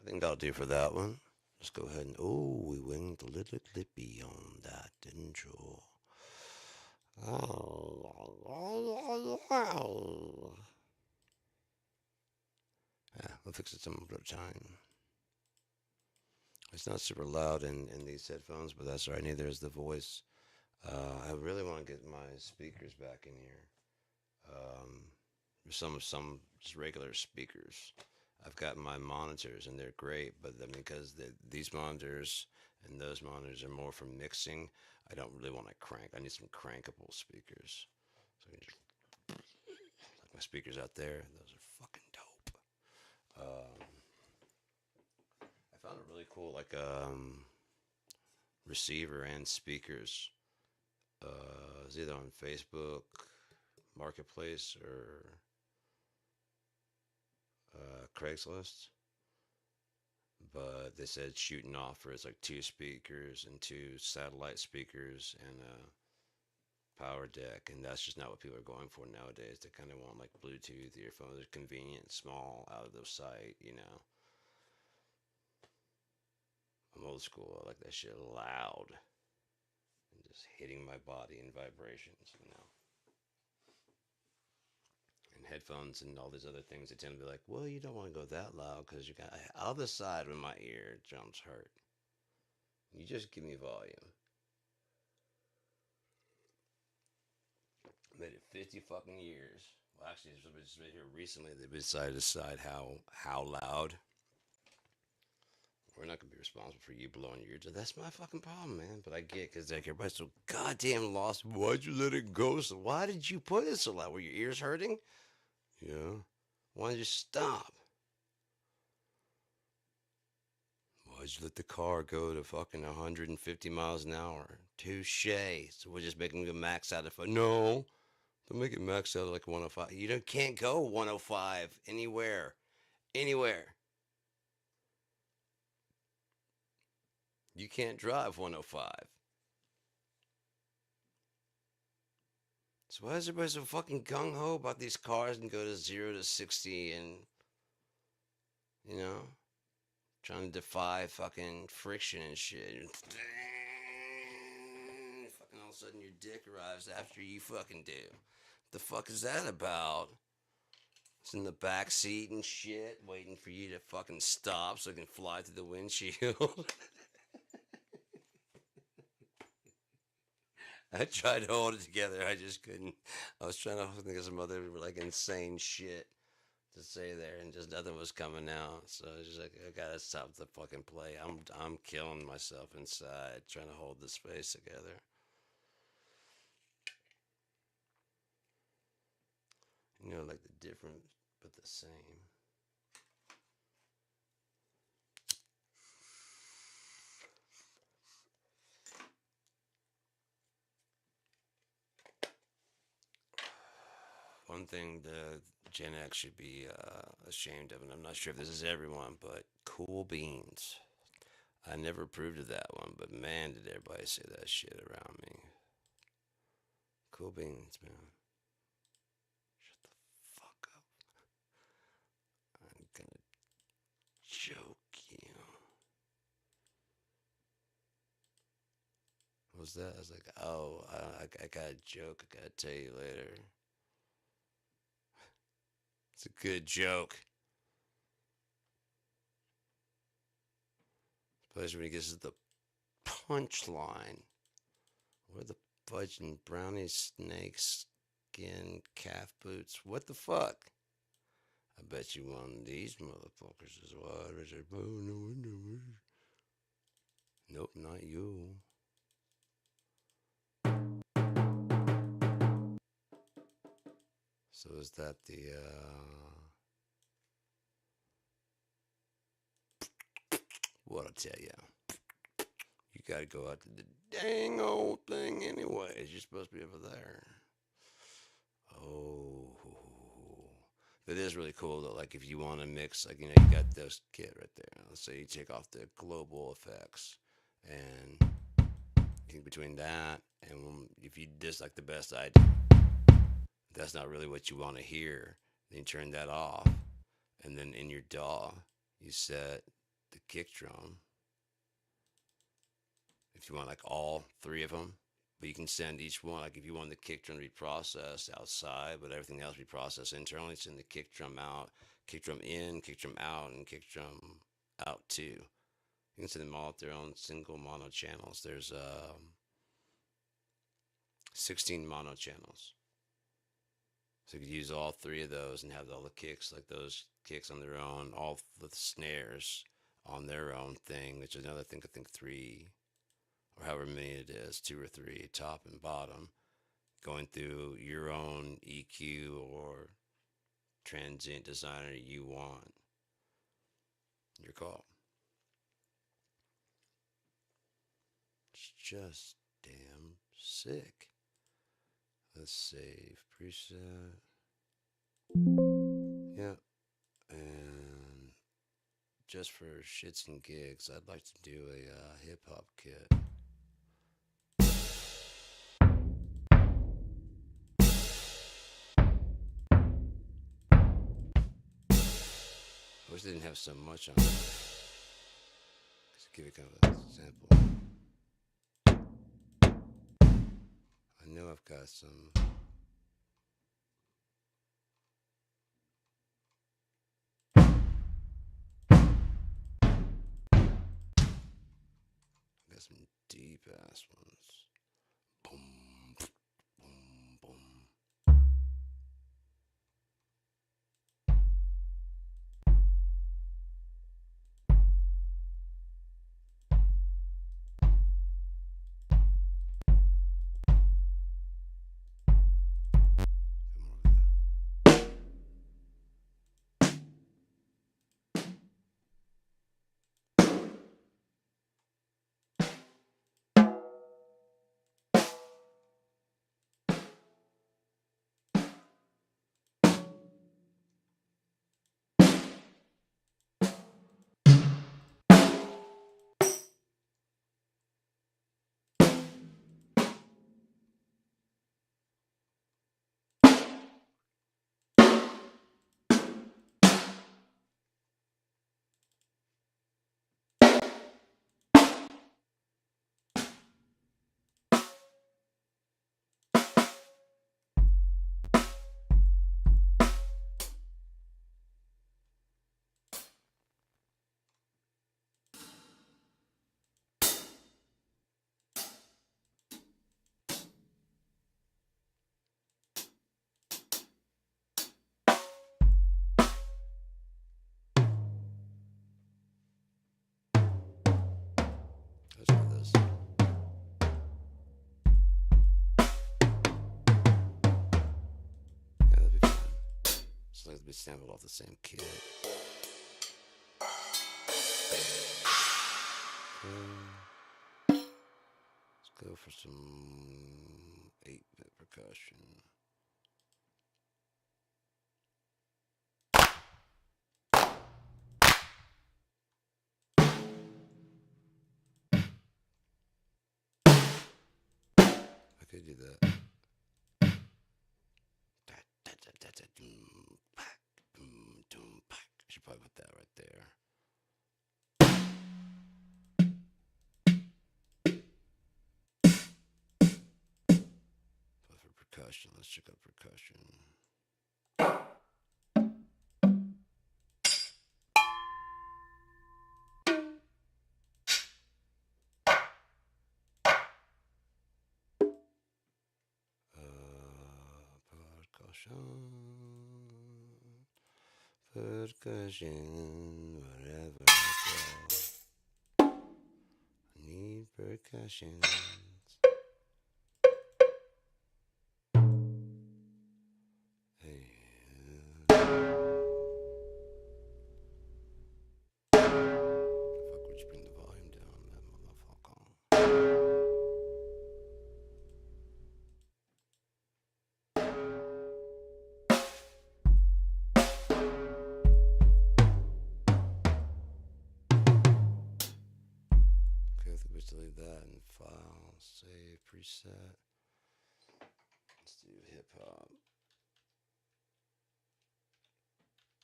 I think that'll do for that one. Let's go ahead and we winged a little clippy on that, didn't you? Yeah, we'll fix it some other time. It's not super loud in these headphones, but that's all right. Neither is the voice. I really want to get my speakers back in here. Um, some just regular speakers. I've got my monitors and they're great, but I mean, because these monitors and those monitors are more for mixing, I don't really want to crank. I need some crankable speakers. So I can just like my speakers out there. Those are fucking dope. Um, I found it really cool, like receiver and speakers. It's either on Facebook Marketplace or Craigslist. But they said shooting off for it's like two speakers and two satellite speakers and a power deck, and that's just not what people are going for nowadays. They kind of want like Bluetooth earphones. They're convenient, small, out of the sight. I'm old school. I like that shit loud and just hitting my body in vibrations. And headphones and all these other things, they tend to be like, well, you don't want to go that loud because you got. I'll decide when my eardrums hurt. You just give me volume. Made it 50 fucking years. Well, actually, it's just here recently they decided to decide how loud. We're not gonna be responsible for you blowing your ears. That's my fucking problem, man. But I get because like everybody's so goddamn lost. Why'd you let it go? So why did you put it so loud? Were your ears hurting? Yeah. Why did you stop? Why'd you let the car go to fucking 150 miles an hour? Touche. So we're just making a max out of it. No. Don't make it max out like 105. You can't go 105 anywhere. Anywhere. You can't drive 105. So why is everybody so fucking gung ho about these cars and go to 0 to 60 and, you know, trying to defy fucking friction and shit? Fucking all of a sudden your dick arrives after you fucking do. What the fuck is that about? It's in the back seat and shit, waiting for you to fucking stop so it can fly through the windshield. I tried to hold it together. I just couldn't. I was trying to think of some other like insane shit to say there, and just nothing was coming out. So I was just like, I gotta stop the fucking play. I'm killing myself inside trying to hold the space together. Like the different but the same. One thing the Gen X should be ashamed of, and I'm not sure if this is everyone, but cool beans. I never approved of that one, but man, did everybody say that shit around me. Cool beans, man. Shut the fuck up. I'm gonna choke you. What was that? I was like, oh, I got a joke I gotta tell you later. It's a good joke. Especially when he gets to the punchline. Where the fudge and brownie snake skin calf boots? What the fuck? I bet you one of these motherfuckers is wide as a bone in the window. Nope, not you. So is that the what I'll tell you? You gotta go out to the dang old thing anyways. You're supposed to be over there. Oh, that is really cool though. Like if you want to mix, like you got this kit right there. Let's say you take off the global effects, and between that and if you dislike the best idea, that's not really what you want to hear. Then you turn that off, and then in your DAW, you set the kick drum if you want like all three of them. But you can send each one, like if you want the kick drum to be processed outside, but everything else be processed internally, send the kick drum out, kick drum in, kick drum out, and kick drum out too. You can send them all at their own single mono channels. There's 16 mono channels. So you could use all three of those and have all the kicks, like those kicks on their own, all the snares on their own thing, which is another thing, I think three or however many it is, two or three, top and bottom, going through your own EQ or transient designer you want. Your call. It's just damn sick. Let's save preset. Yeah. And just for shits and gigs, I'd like to do a hip hop kit. I wish they didn't have so much on it. Just give it kind of a sample. I know I've got some. Got some deep ass ones. Boom, boom, boom. Let's do this. Yeah, that'd be fun. It's like to be sampled off the same kit. Let's go for some 8-bit percussion. I could do that. I should probably put that right there. But for percussion, let's check out percussion. Percussion, wherever I go. I need percussion. Fuck, would you bring the volume down on that motherfucker? Okay, I think we just delete that in file, save, preset. Let's do hip hop.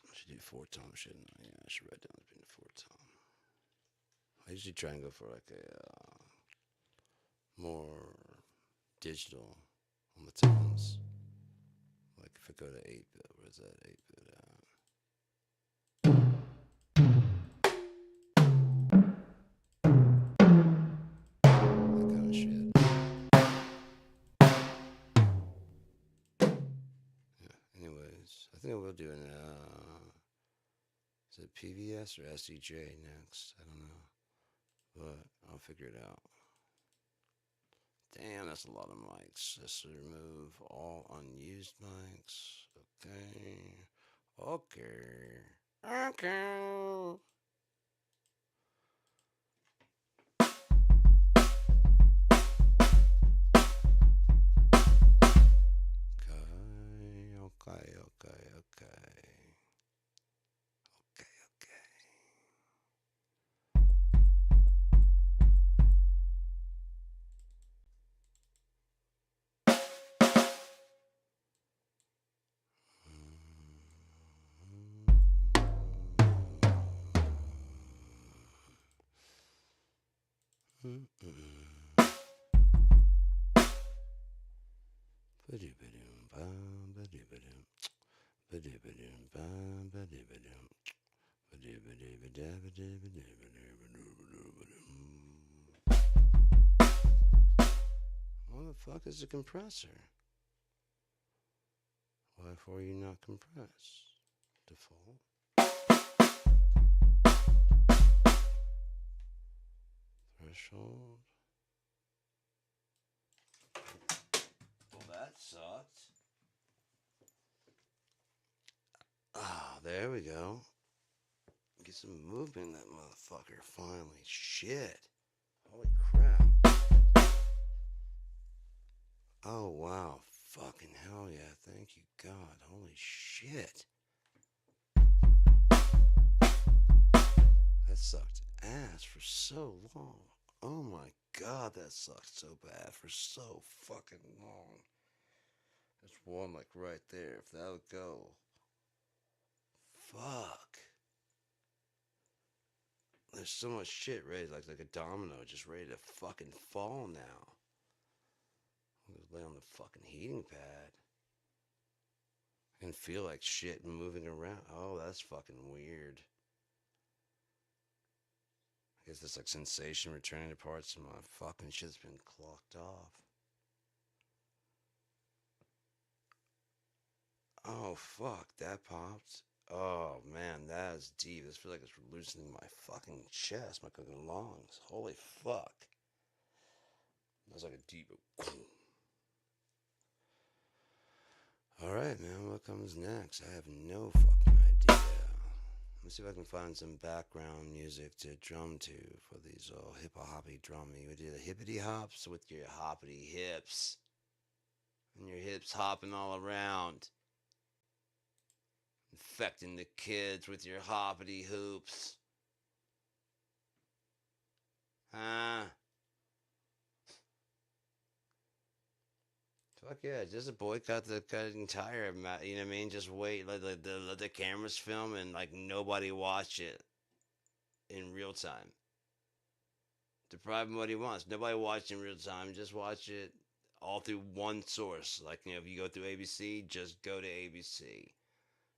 I should do 4-tone, shouldn't I? Yeah, I should write down the 4-tone. I usually try and go for like a more digital on the tones. Like if I go to 8-bit, where's that 8-bit at? That kind of shit. Yeah. Anyways, I think I will do an is it PVS or SEJ next? I don't know, but I'll figure it out. Damn, that's a lot of mics. Let's remove all unused mics. Okay. Okay. Okay. Okay. Okay. Okay. Okay. Okay. Okay. Mm-mm. Ba-doo-ba-doom, bum, ba-doo-ba-doom. Ba-doo-ba-doom, bum, ba-doo-ba-doom. Ba-doo-ba-doo-ba-da-ba-doo-ba-doo-ba-doo-ba-doo. What the fuck is a compressor? Why for you not compress? Default. Threshold. Well, that sucked. Ah, there we go. Get some movement in that motherfucker finally. Shit. Holy crap. Oh, wow. Fucking hell yeah. Thank you, God. Holy shit. That sucked ass for so long. Oh my God, that sucked so bad for so fucking long. There's one like right there. If that would go. Fuck. There's so much shit ready, like a domino, just ready to fucking fall now. I'm gonna lay on the fucking heating pad. I can feel like shit moving around. Oh, that's fucking weird. I guess this like sensation returning to parts of my fucking shit's been clocked off. Oh fuck, that popped. Oh man, that is deep. This feels like it's loosening my fucking chest, my fucking lungs. Holy fuck. That was like a deep. Alright, man, what comes next? I have no fucking idea. Let's see if I can find some background music to drum to for these hip hoppy drumming. We do the hippity hops with your hoppity hips. And your hips hopping all around. Infecting the kids with your hoppity hoops. Huh? Fuck yeah, just boycott the entire, you know what I mean? Just wait, let the cameras film and like nobody watch it in real time. Deprive him what he wants. Nobody watch in real time. Just watch it all through one source. Like, if you go through ABC, just go to ABC.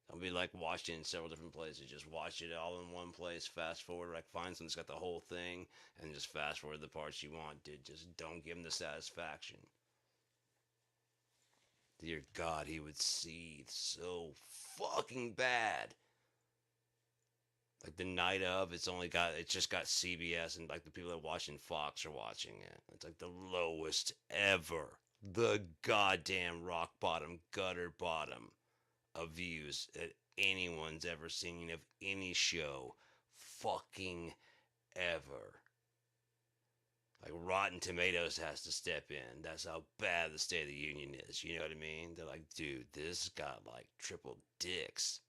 Don't be like watching in several different places. Just watch it all in one place. Fast forward, like find something that's got the whole thing, and just fast forward the parts you want. Dude, just don't give him the satisfaction. Dear God, he would seethe so fucking bad. Like the night of, it's just got CBS, and like the people that are watching Fox are watching it. It's like the lowest ever, the goddamn rock bottom, gutter bottom of views that anyone's ever seen of any show, fucking ever. Like Rotten Tomatoes has to step in. That's how bad the State of the Union is. You know what I mean? They're like, dude, this got like triple dicks.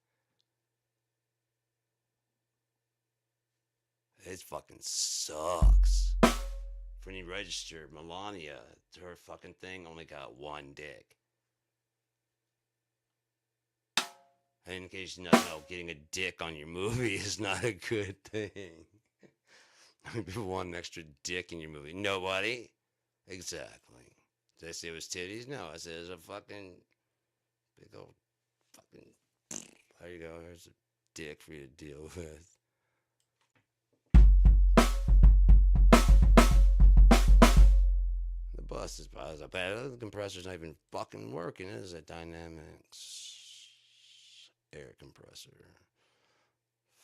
It fucking sucks. When you register, Melania, her fucking thing only got one dick. And in case you don't know, getting a dick on your movie is not a good thing. How many people want an extra dick in your movie? Nobody. Exactly. Did I say it was titties? No, I said it was a fucking big old fucking. There you go. There's a dick for you to deal with. The bus is bad. The compressor's not even fucking working. It is a Dynamics air compressor.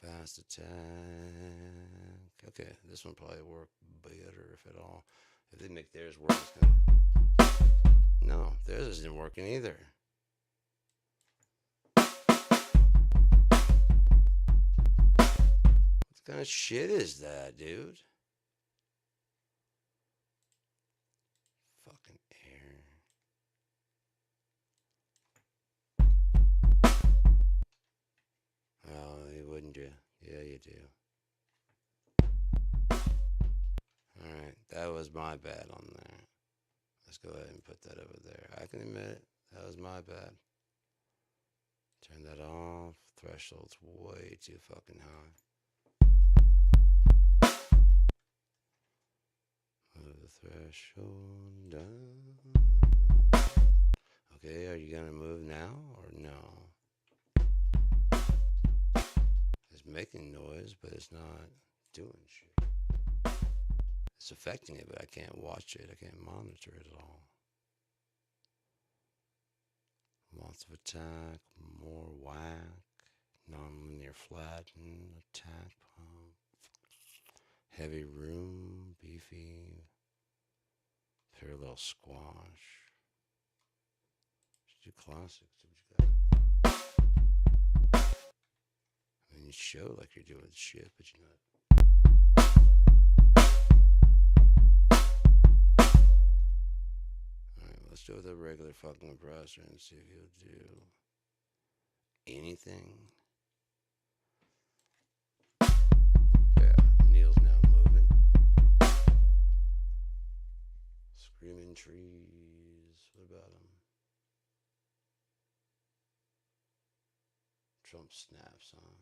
Fast attack. Okay, this one probably work better if at all. If they make theirs work, it's gonna... No, theirs isn't working either. What kind of shit is that, dude? Fucking air. Oh, you wouldn't you? Yeah, you do. Alright, that was my bad on there. Let's go ahead and put that over there. I can admit it. That was my bad. Turn that off. Threshold's way too fucking high. Move the threshold down. Okay, are you gonna move now or no? It's making noise, but it's not doing shit. It's affecting it, but I can't watch it. I can't monitor it at all. Lots of attack, more whack, non-linear flatten, attack pump, heavy room, beefy, parallel squash. Just do classics. What you got? I mean, you show like you're doing shit, but you're not. Let's do it with a regular fucking compressor and see if he'll do anything. Yeah, Neil's now moving. Screaming trees. What about him? Trump snaps, huh?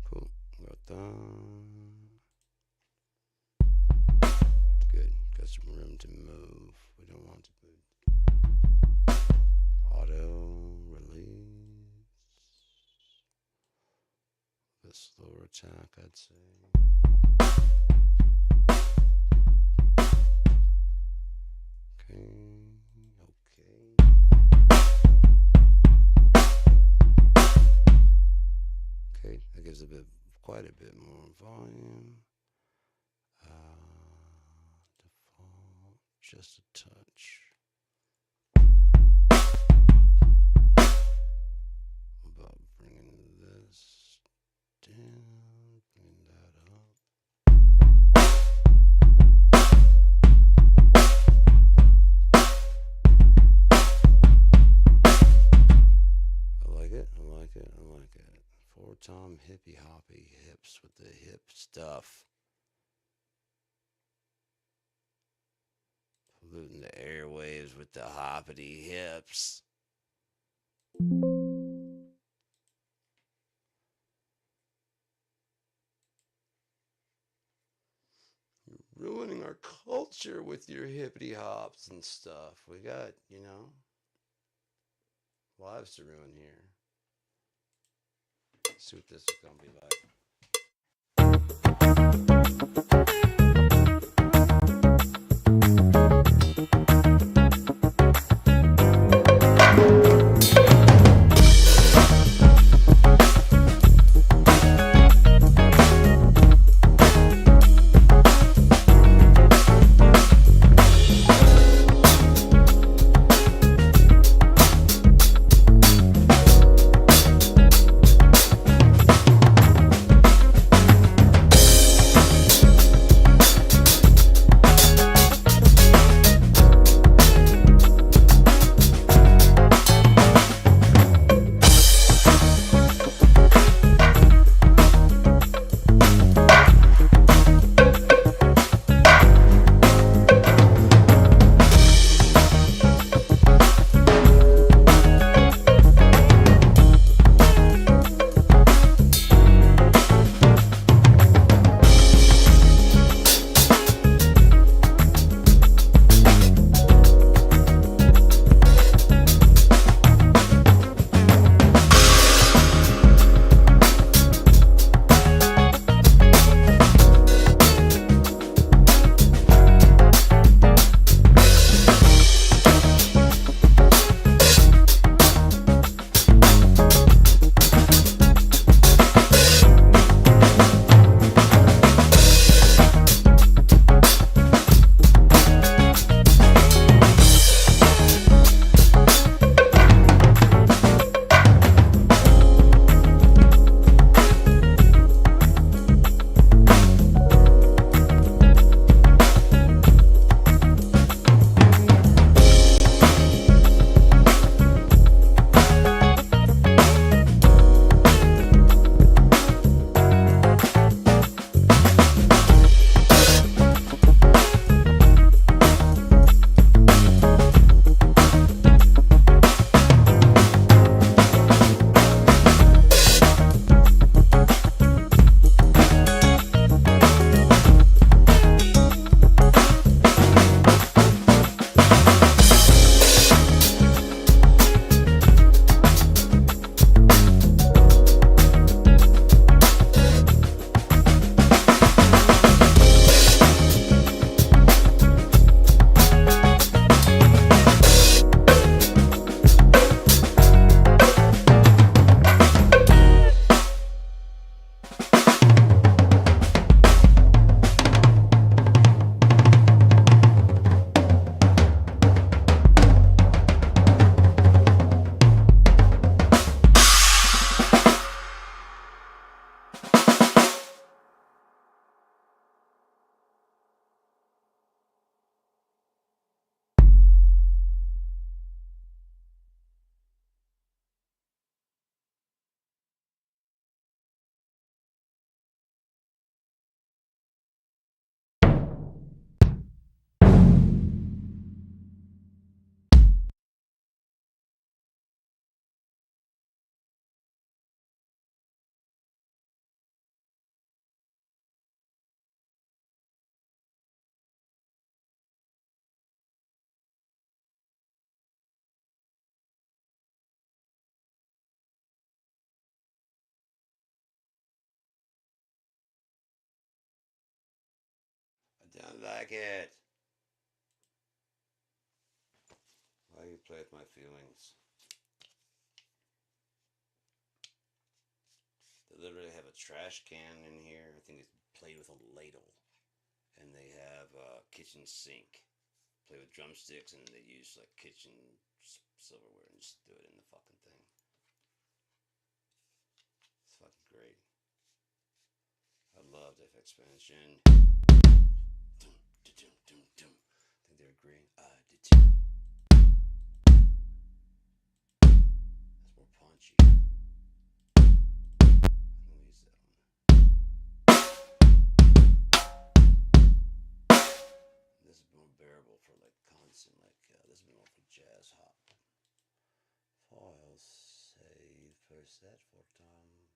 Cool. Got that. Good. Got some room to move. We don't want to move. Auto release. A slower attack, I'd say. Okay, that gives quite a bit more volume. Default, just a touch. About bringing this down, bringing that up. I like it. For Tom hippie hoppy hips with the hip stuff. Polluting the airwaves with the hoppity hips. You're ruining our culture with your hippity hops and stuff. We got, lives to ruin here. See what this is gonna be like. don't like it. Why you play with my feelings? They literally have a trash can in here. I think it's played with a ladle. And they have a kitchen sink. Play with drumsticks, and they use like kitchen silverware and just do it in the fucking thing. It's fucking great. I love Def Expansion. Dum, dum, dum, dum. I think they're great. I did too. That's more punchy. I'm gonna use that one. This is more bearable for like constant, like this is more for jazz hop. File save preset for time.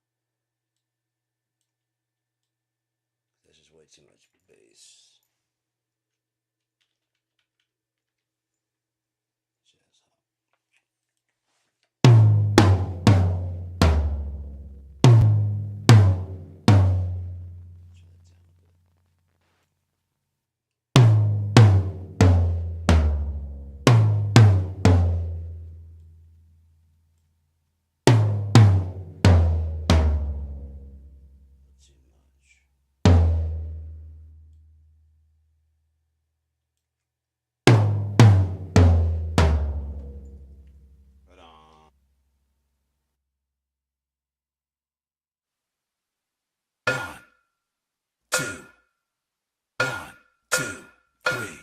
This is way too much bass. Jazz hop. Turn that down a bit. Too much. Right on. 2, 1, 2, 3.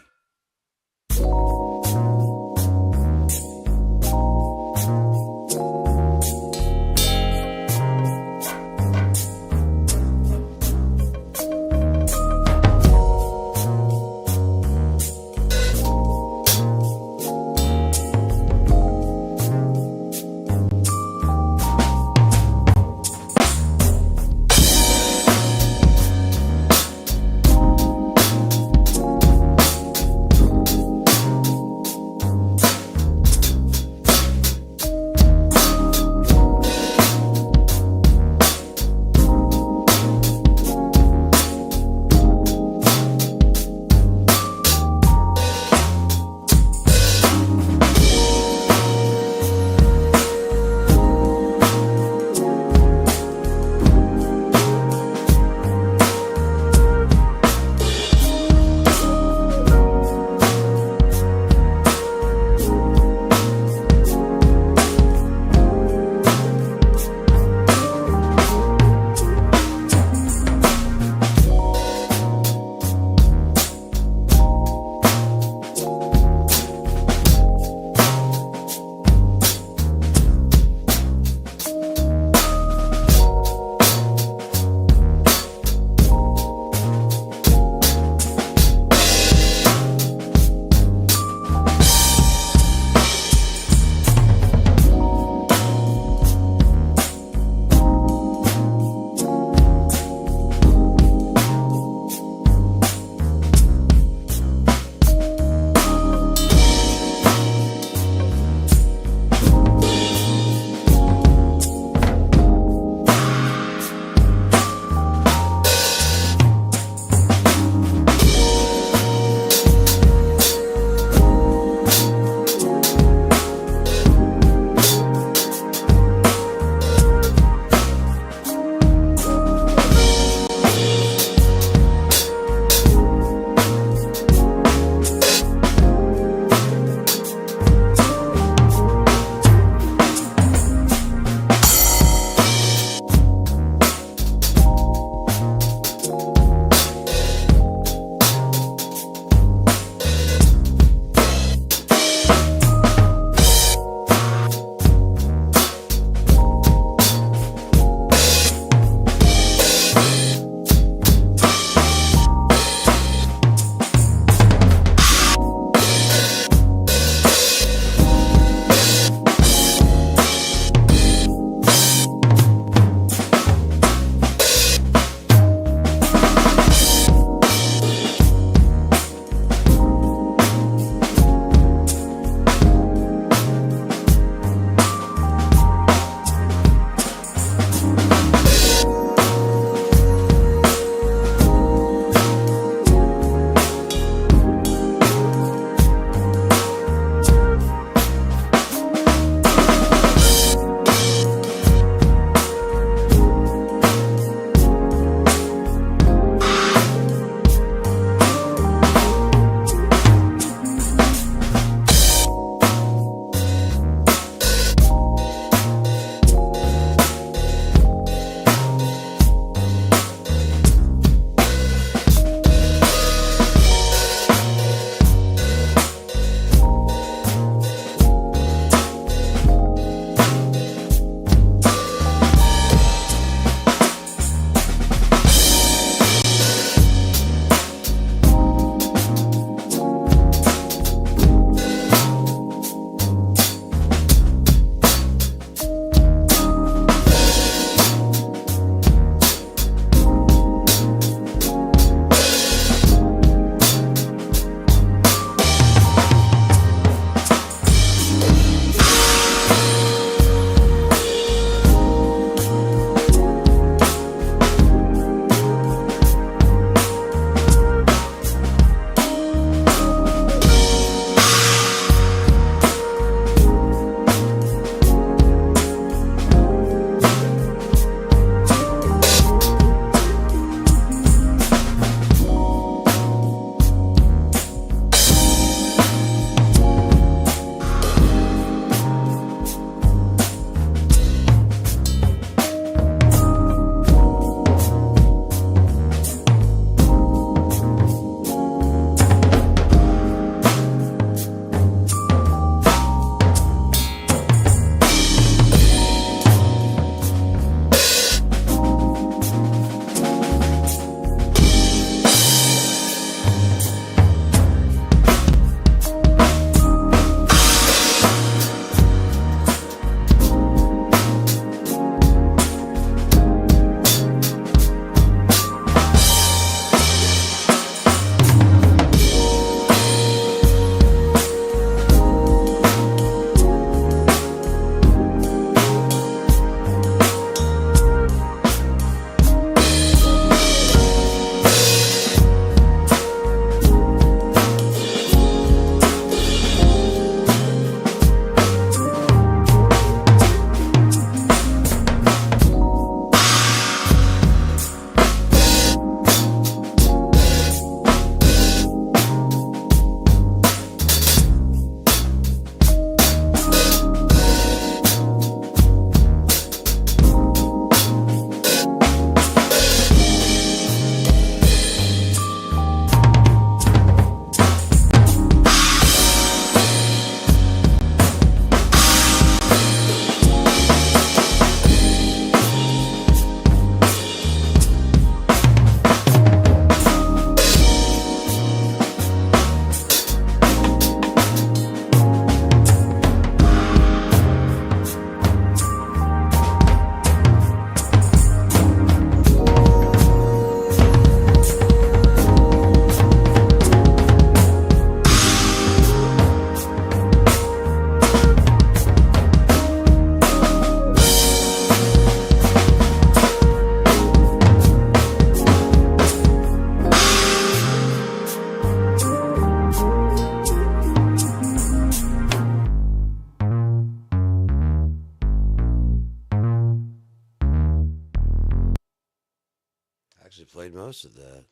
enjoyed most of that.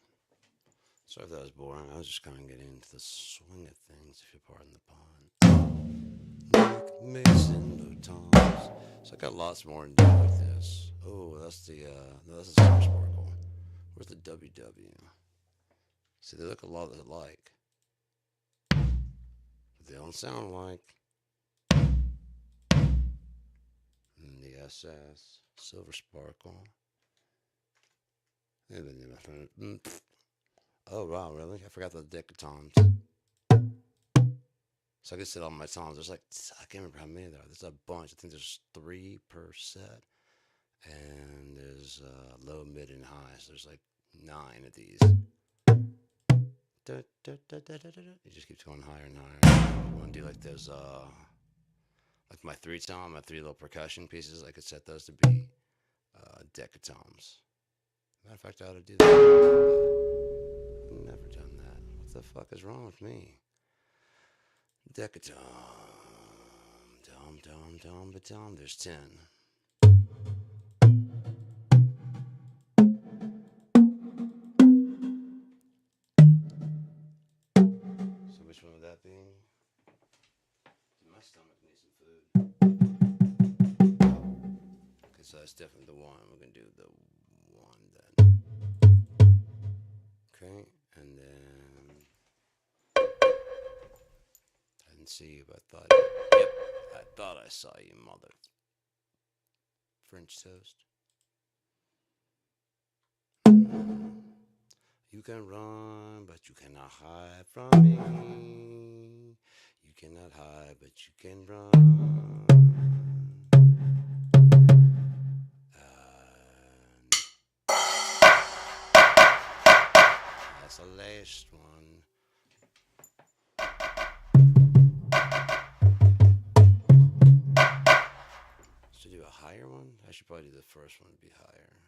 Sorry if that was boring. I was just kind of getting into the swing of things, if you pardon the pun. Nick Mason, no Toms. So I got lots more to do with this. Oh, that's the no, that's the Super Sparkle. Where's the WW? See, they look a lot alike, but they don't sound like. And the SS, Silver Sparkle. Oh wow, really? I forgot the Decatoms. So I can sit on my toms. There's like I can't remember how many there are. There's a bunch. I think there's 3 per set, and there's low, mid, and high. So there's like 9 of these. It just keeps going higher and higher. You want to do like those, like my 3 tom, my 3 little percussion pieces. I could set those to be decatoms. Matter of fact, I ought to do that. I've never done that. What the fuck is wrong with me? Decatom, tom. There's 10. So which one would that be? My stomach needs some food. Okay, so that's definitely the one. We're gonna do the one then. Okay, and then I didn't see you, but I thought. Yep, I thought I saw you, mother. French toast. You can run, but you cannot hide from me. You cannot hide, but you can run. And that's the last one. Should I do a higher one? I should probably do the first one to be higher.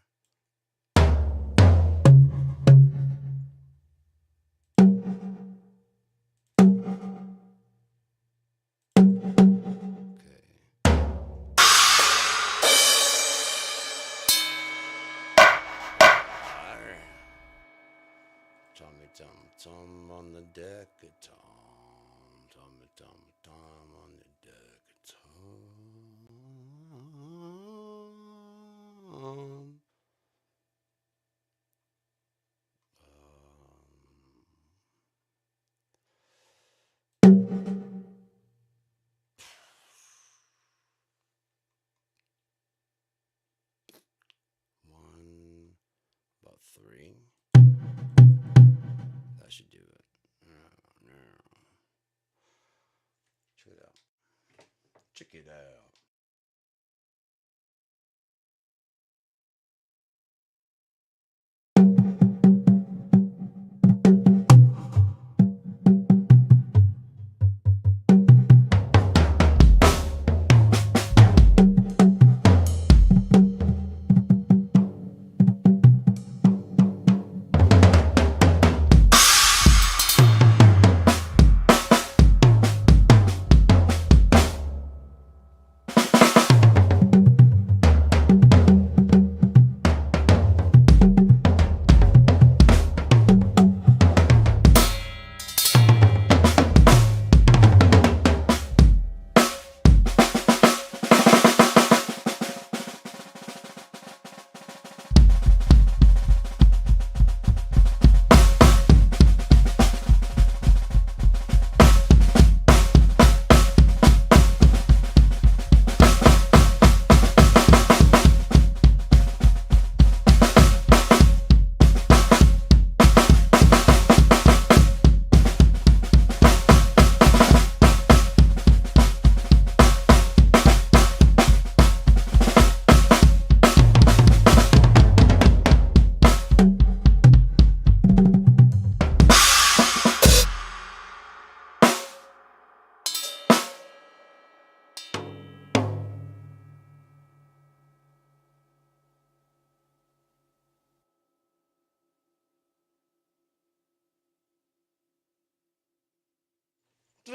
Tommy Tom on the deck of Tom. Tommy Tom on the deck of Tom. One, about 3. That should do it. No. Check it out. Check it out. I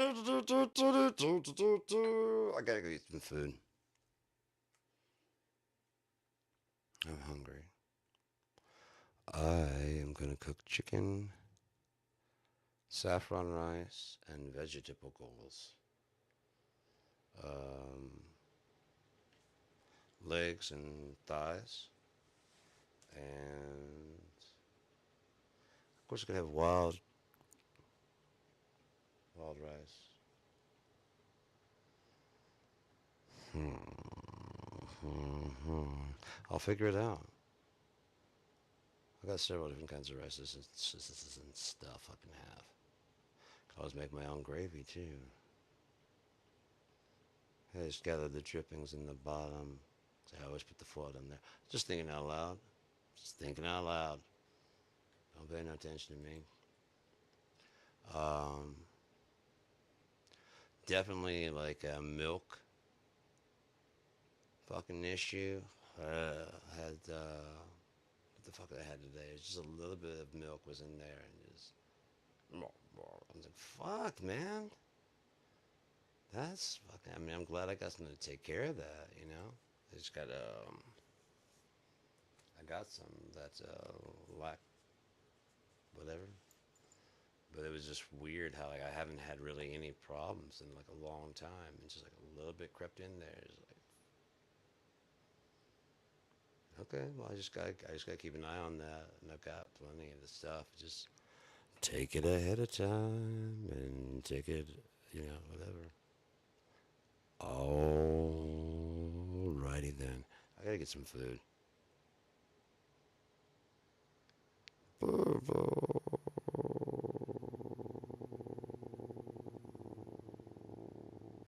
gotta go eat some food. I'm hungry. I am gonna cook chicken, saffron rice, and vegetables. Um, Legs and thighs, and of course, gonna have wild rice. Hmm. I'll figure it out. I got several different kinds of rices and stuff I can have. Can always make my own gravy too. I just gather the drippings in the bottom. So I always put the foil in there. Just thinking out loud. Just thinking out loud. Don't pay no attention to me. Um, Definitely like a milk fucking issue. I had what the fuck I had today? It's just a little bit of milk was in there and just I was like, fuck, man. That's fucking. I mean, I'm glad I got something to take care of that. I just got I got some that's lack whatever. But it was just weird how like I haven't had really any problems in like a long time, and just like a little bit crept in there. It's like, okay, well I just got to keep an eye on that, and I've got plenty of the stuff. Just take it ahead of time and take it, whatever. Alrighty then. I gotta get some food.